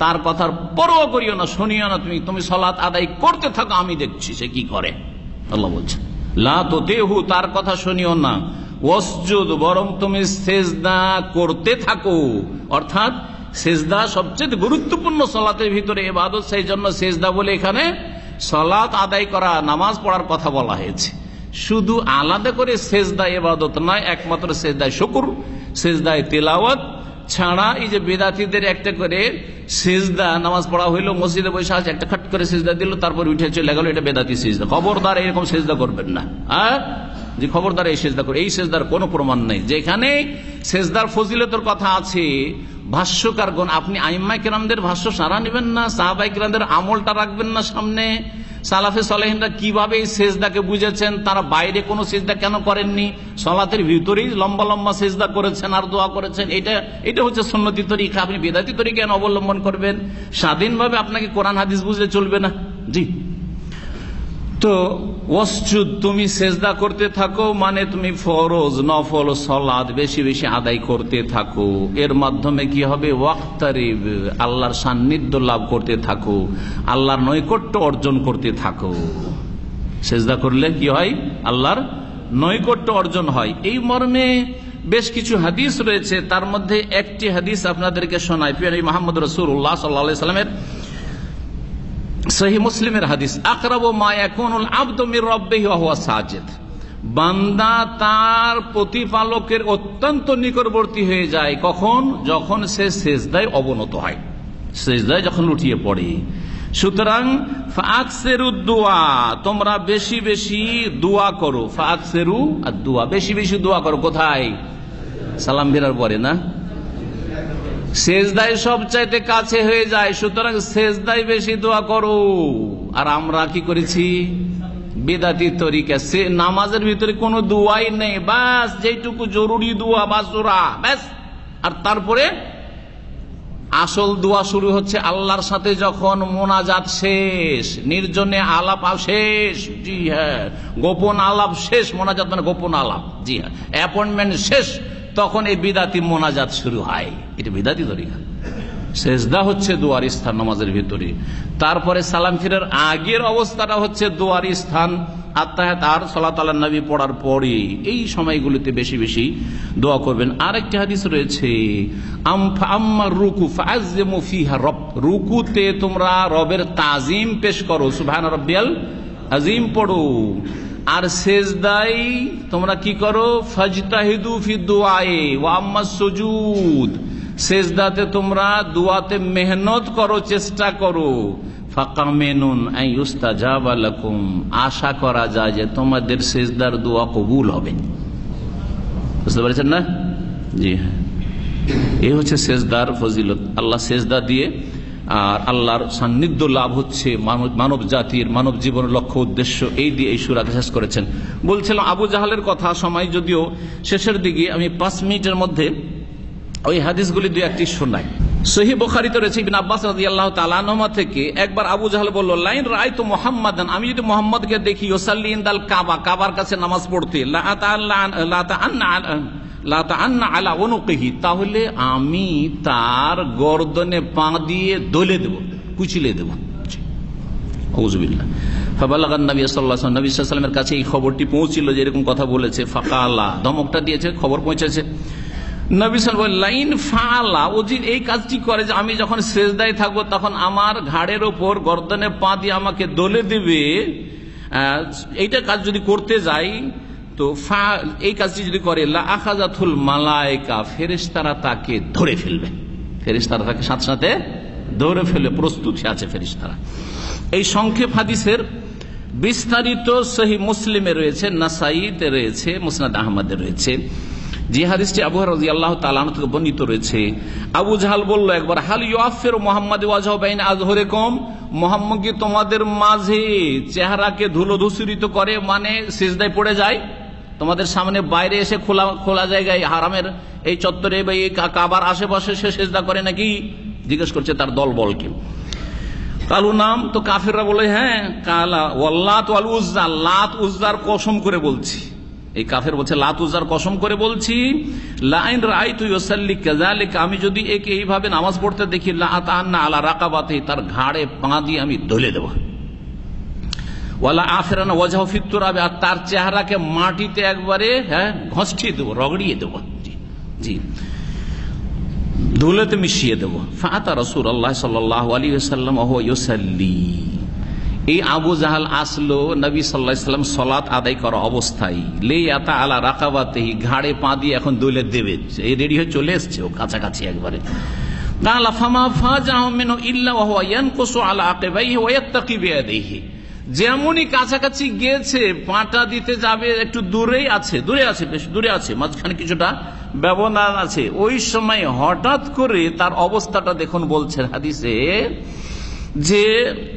তার কথার পরোয়া করিও না, শুনিও না। তুমি সালাত আদায় করতে থাকো, আমি দেখছি সে কি করে। আল্লাহ বলছে লা তুতিহু, তার কথা শুনিও না। ওয়াসজুদ, বরং তুমি সিজদা করতে থাকো। অর্থাৎ সিজদা সবচেয়ে গুরুত্বপূর্ণ সালাতের ভিতরে ইবাদত, সেই জন্য সিজদা বলে এখানে সালাত আদায় করা, নামাজ পড়ার কথা বলা হয়েছে। শুধু আলাদা করে সেজদা ইবাদত নয়, একমাত্র সেজদায় শুকর, সেজদায় তিলাওয়াত ছাড়া এই যে বিদাতীদের একটা করে সেজদা, নামাজ পড়া হইলো, মসজিদে বসে আছে, একটা খট করে সেজদা দিল, তারপর উঠে চলে গেল, এটা বেদাতি সেজদা। খবরদার এরকম সেজদা করবেন না। যে খবরদার এই সেজদা করে, এই সেজদার কোনো প্রমাণ নেই। যেখানে সেজদার ফজিলতের কথা আছে, ভাষ্যকারগণ, আপনি আইম্মায়ে কেরামদের ভাষ্য সারা নেবেন না, সাহাবায়ে কেরামদের আমলটা রাখবেন না সামনে, সালাফে সালেহিনরা কিভাবে এই সেজদাকে বুঝেছেন, তারা বাইরে কোনো সেজদা কেন করেননি, সালাতের ভিতরেই লম্বা লম্বা সেজদা করেছেন আর দোয়া করেছেন, এটা হচ্ছে সুন্নতি তরিকা। আপনি বেদাতি তরিকা কেন অবলম্বন করবেন? স্বাধীনভাবে আপনাকে কোরআন হাদিস বুঝলে চলবে না। জি, তো ওয়াসজুদ, তুমি সেজদা করতে থাকো, মানে তুমি ফরজ নফল সালাত বেশি বেশি আদায় করতে থাকো। এর মাধ্যমে কি হবে? ওয়াক্তারিব, আল্লাহর সান্নিধ্য লাভ করতে থাকো, আল্লাহর নৈকট্য অর্জন করতে থাকো। সেজদা করলে কি হয়? আল্লাহর নৈকট্য অর্জন হয়। এই মর্মে বেশ কিছু হাদিস রয়েছে, তার মধ্যে একটি হাদিস আপনাদেরকে শোনাই। প্রিয় নবী মুহাম্মদ রাসূলুল্লাহ সাল্লাল্লাহু আলাইহি ওয়াসাল্লামের সহিহ মুসলিমের হাদিস, আকরাবু মা ইয়াকুনুল আবদু মির রাব্বিহি ওয়া হুয়া সাজিদ, বান্দা তার প্রতিপালকের অত্যন্ত নিকটবর্তী হয়ে যায় কখন? যখন সে সিজদায় অবনত হয়, সিজদায় যখন লুটিয়ে পড়ে। সুতরাং ফাকসিরু দুআ, তোমরা বেশি বেশি দোয়া করো। ফাকসিরু আদ-দুআ, বেশি বেশি দোয়া করো। কোথায়? সালাম ফেরার পরে না, সেজদায় সবচাইতে কাছে হয়ে যায়। সুতরাং সেজদায় বেশি দোয়া করো। আর আমরা কি করেছি? বিদাতি তরিকা, সে নামাজের ভিতরে কোনো দোয়াই নেই, বাস যেটুকু জরুরি দোয়া বা সূরা, ব্যাস। আর তারপরে আসল দোয়া শুরু হচ্ছে আল্লাহর সাথে যখন মোনাজাত শেষ, নির্জনে আলাপ শেষ, জি হ্যাঁ, গোপন আলাপ শেষ, মোনাজাত মানে গোপন আলাপ, জি হ্যাঁ, অ্যাপয়েন্টমেন্ট শেষ, তখন এই বিদাতি মোনাজাত শুরু হয়। এটা বিদাতি তরিকা। সেজদা হচ্ছে দোয়ার স্থান নামাজের ভিতরে। তারপরে সালাম ফিরার আগের অবস্থাটা হচ্ছে দোয়ার স্থান। আত্তাহিয়াত আর সালাত আলা নবী পড়ার পরে এই সময়গুলিতে বেশি বেশি দোয়া করবেন। আরেকটি হাদিস রয়েছে, আম্মার রুকু ফাআযিমু ফিহা রব, রুকুতে তোমরা রবের তাজিম পেশ করো, সুবহান রাব্বিয়াল আযীম পড়ো। আর সেজদাই তোমরা কি করো, ফাজতাহিদু ফি দুআয়ে ওয়া আম্মাস সুজুদ, সেজদাতে তোমরা দুআতে মেহনত করো, চেষ্টা করো। ফাকামিনুন আন ইউস্তাজাবা লাকুম, আশা করা যায় যে তোমাদের সেজদার দোয়া কবুল হবে। বুঝতে পেরেছেন না? জি হ্যাঁ, এই হচ্ছে সেজদার ফজিলত। আল্লাহ সেজদা দিয়ে আর আল্লাহর সান্নিধ্য লাভ হচ্ছে মানব জাতির, মানব জীবনের লক্ষ্য উদ্দেশ্য, এই দিয়ে এই সূরাকে শেষ করেছেন। বলছিলাম আবু জাহালের কথা, সময় যদিও শেষের দিকে, আমি 5 মিনিটের মধ্যে ওই হাদিসগুলি দুই একটি শোনাই। সহিহ বুখারীতে রয়েছে ইবনে আব্বাস রাদিয়াল্লাহু তাআলা আনহুমা থেকে, একবার আবু জাহল বলল, লাইন রাআইতু মুহাম্মাদান, আমি যদি মুহাম্মদকে দেখি, ইউসাল্লি ইনদাল কাবা, কাবার কাছে নামাজ পড়তে, লা তাআন্না আলা উনুকিহি, তাহলে আমি তার গর্দনে পা দিয়ে দলে দেব, কুচিলে দেব। আউযুবিল্লাহ। ফাবালাগান নবী সাল্লাল্লাহু আলাইহি ওয়াসাল্লাম, নবী সাল্লাল্লাহু আলাইহি ওয়াসাল্লামের কাছে এই খবরটি পৌঁছিল যে এরকম কথা বলেছে। ফাকালা, ধমকটা দিয়েছে, খবর পৌঁছেছে। নবী সাল্লাল্লাহু আলাইহি ওয়াসাল্লাম, লাইন ফাআলা, ও যে এই কাজটি করে যে আমি যখন সেজদায় থাকবো তখন আমার ঘাড়ের ওপর গর্দনে পা দিয়ে আমাকে দলে দেবে, এইটা কাজ যদি করতে যাই তো এই কাজটি যদি করে, লা আখাযাতুল মালায়েকা, ফেরেশতারা তাকে ধরে ফেলবে, ফেরেশতারা তাকে সাথে সাথে ধরে ফেলে প্রস্তুতি আছে ফেরেশতারা। এই সংক্ষেপ হাদিসের বিস্তারিত সহিহ মুসলিমে রয়েছে, নাসাইতে রয়েছে, মুসনাদ আহমদে রয়েছে। যে হাদিসটি আবু হুরায়রা রাদিয়াল্লাহু তাআলা আনহু থেকে বর্ণিত রয়েছে, আবু জাহাল বলল একবার, হাল ইউআফিরু মুহাম্মাদ ওয়াজহু বাইনা আযহুরিকুম, মুহাম্মদ কি তোমাদের মাঝে চেহারাকে ধুলো ধূসরিত করে, মানে সিজদায় পড়ে যায়, তোমাদের সামনে বাইরে এসে খোলা জায়গায় হারামের এই চত্বরে বা এই কাবার আশেপাশে সে সিজদা করে নাকি, জিজ্ঞেস করছে তার দলবলকে। কালু নাম, তো কাফিররা বলে হ্যাঁ। কালা ওয়াল্লাত ওয়াল উজ্জা, লাত উজ্জার কসম করে বলছি, এই কাফের বলছে লাত উজ্জার কসম করে বলছি, লাইন রাআইতু ইউসাল্লি কাযালিকা, আমি যদি একে এইভাবে নামাজ পড়তে দেখি, লা আতান্না আলা রাকাবাতি, তার ঘাড়ে পা দিয়ে আমি দলে দেব, ওয়ালা আফিরানা ওয়াজহু ফিত তুরাব, আর তার চেহারাকে মাটিতে একবারে ঘষিয়ে দেব, রগড়িয়ে দেব, জি ধুলোতে মিশিয়ে দেব। ফাতা রাসূলুল্লাহ সাল্লাল্লাহু আলাইহি ওয়াসাল্লাম ওয়া হুয়া ইউসাল্লি, এই আবু জাহাল আসলো নবী সাল্লাল্লাহু আলাইহি ওয়াসাল্লাম সালাত আদায় করা অবস্থায়, লিয়াতা আলা রাকাবাতিহি, ঘাড়ে পা দিয়ে এখন দলে দেবে, এই রেডি হয়ে চলে এসেছে, ও কাছাকাছি একবারে। কালা ফামা ফাজাহু মিনহু ইল্লা ওয়া হুয়া ইয়ানকুসু আলা আকিবাইহি ওয়া ইয়াত্তাকি বিয়াদিহি, যেমনই কাছাকাছি গিয়েছে, পাটা দিতে যাবে, একটু দূরেই আছে, বেশ দূরে আছে, মাঝখানে কিছুটা ব্যবধান আছে, ওই সময় হঠাৎ করে তার অবস্থাটা দেখুন, বলছেন হাদিসে যে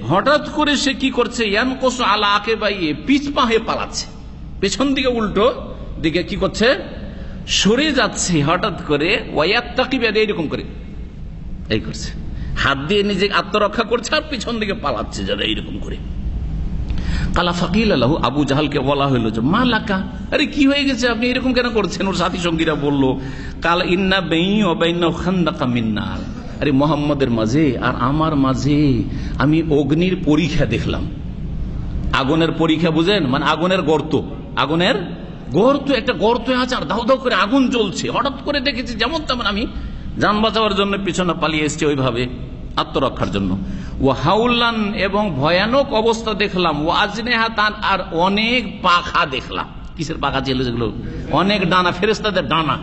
হঠাৎ করে সে কি করছে, ইয়ানকুসু আলা আকিবাইহি, পিছপা হয়ে পালাচ্ছে, পেছন দিকে উল্টো দিকে কি করছে, সরে যাচ্ছে হঠাৎ করে, ওয়া ইয়াত্তাকি বিয়াদিহি, এরকম করে এই করছে, হাত দিয়ে নিজে আত্মরক্ষা করছে আর পিছন দিকে পালাচ্ছে যারা, এইরকম করে। কালা ফাকিল আল্লাহ, আবু জাহালকে বলা হইল যে মা লাকা, আরে কি হয়ে গেছে, আপনি এরকম কেন করছেন? ওর সাথী সঙ্গীরা বলল, কাল ইন্না বাইনি ওয়া বাইনাহু খান্দাকা মিন নার, আরে মুহাম্মদের মাঝে আর আমার মাঝে আমি অগ্নির পরীক্ষা দেখলাম। আগুনের পরীক্ষা বুঝেন, মানে আগুনের গর্ত, আগুনের গর্ত, একটা গর্ত আছে আর দাউ দাউ করে আগুন জ্বলছে, হঠাৎ করে দেখেছি, যেমন তেমন আমি জান বাঁচাবার জন্য পিছনে পালিয়ে এসেছি, ওইভাবে আত্মরক্ষার জন্য। ও হাউলান, এবং ভয়ানক অবস্থা দেখলাম, ও আজনেহাতান, আর অনেক পাখা দেখলাম। কিসের পাখা ছিল যেগুলো? অনেক ডানা, ফেরেশতাদের ডানা,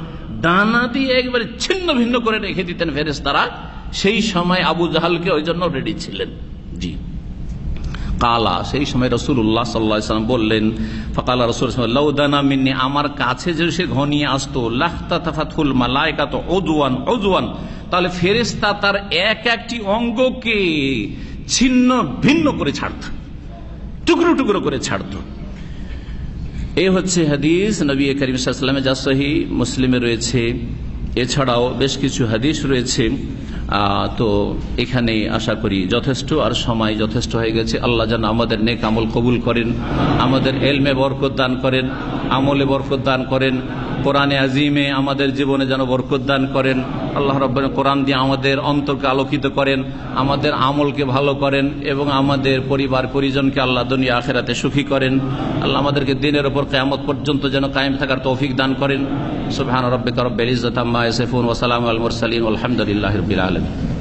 ডানা দিয়ে একবারে ছিন্ন ভিন্ন করে রেখে দিতেন ফেরেশতারা। সেই সময় আবু জাহালকে ওই জন্য রেডি ছিলেন। জি কালা, সেই সময় রাসূলুল্লাহ সাল্লাল্লাহু আলাইহি ওয়াসাল্লাম বললেন, ফাকালা রাসূলুল্লাহ লাউদানা মিন্নি, আমার কাছে যদি সে ঘনিয়ে আসতো, লাখতাতাফাতুল মালায়েকাতু উদওয়ান উদওয়ান, তাহলে ফেরেশতা তার এক একটি অঙ্গকে ছিন্ন ভিন্ন করে ছাড়ত, টুকরো টুকরো করে ছাড়ত। এই হচ্ছে হাদিস নবী করিম সাল্লাল্লাহু আলাইহি ওয়াসাল্লামের, যা সহিহ মুসলিমে রয়েছে। এছাড়াও বেশ কিছু হাদিস রয়েছে। তো এখানে আশা করি যথেষ্ট, আর সময় যথেষ্ট হয়ে গেছে। আল্লাহ যেন আমাদের নেক আমল কবুল করেন, আমাদের এলমে বরকত দান করেন, আমলে বরকত দান করেন, কোরআনে আজিমে আমাদের জীবনে যেন বরকত দান করেন। আল্লাহ রাব্বুল কোরআন দিয়ে আমাদের অন্তরকে আলোকিত করেন, আমাদের আমলকে ভালো করেন এবং আমাদের পরিবার পরিজনকে আল্লাহ দুনিয়া আখিরাতে সুখী করেন। আল্লাহ আমাদেরকে দিনের উপর কিয়ামত পর্যন্ত যেন কায়েম থাকার তৌফিক দান করেন। সুবহান রাব্বিকা রাব্বিল ইজ্জাতি আম্মা ইয়াসিফুন ওয়া সালামুন আলাল মুরসালিন ওয়ালহামদুলিল্লাহি রাব্বিল আলামিন।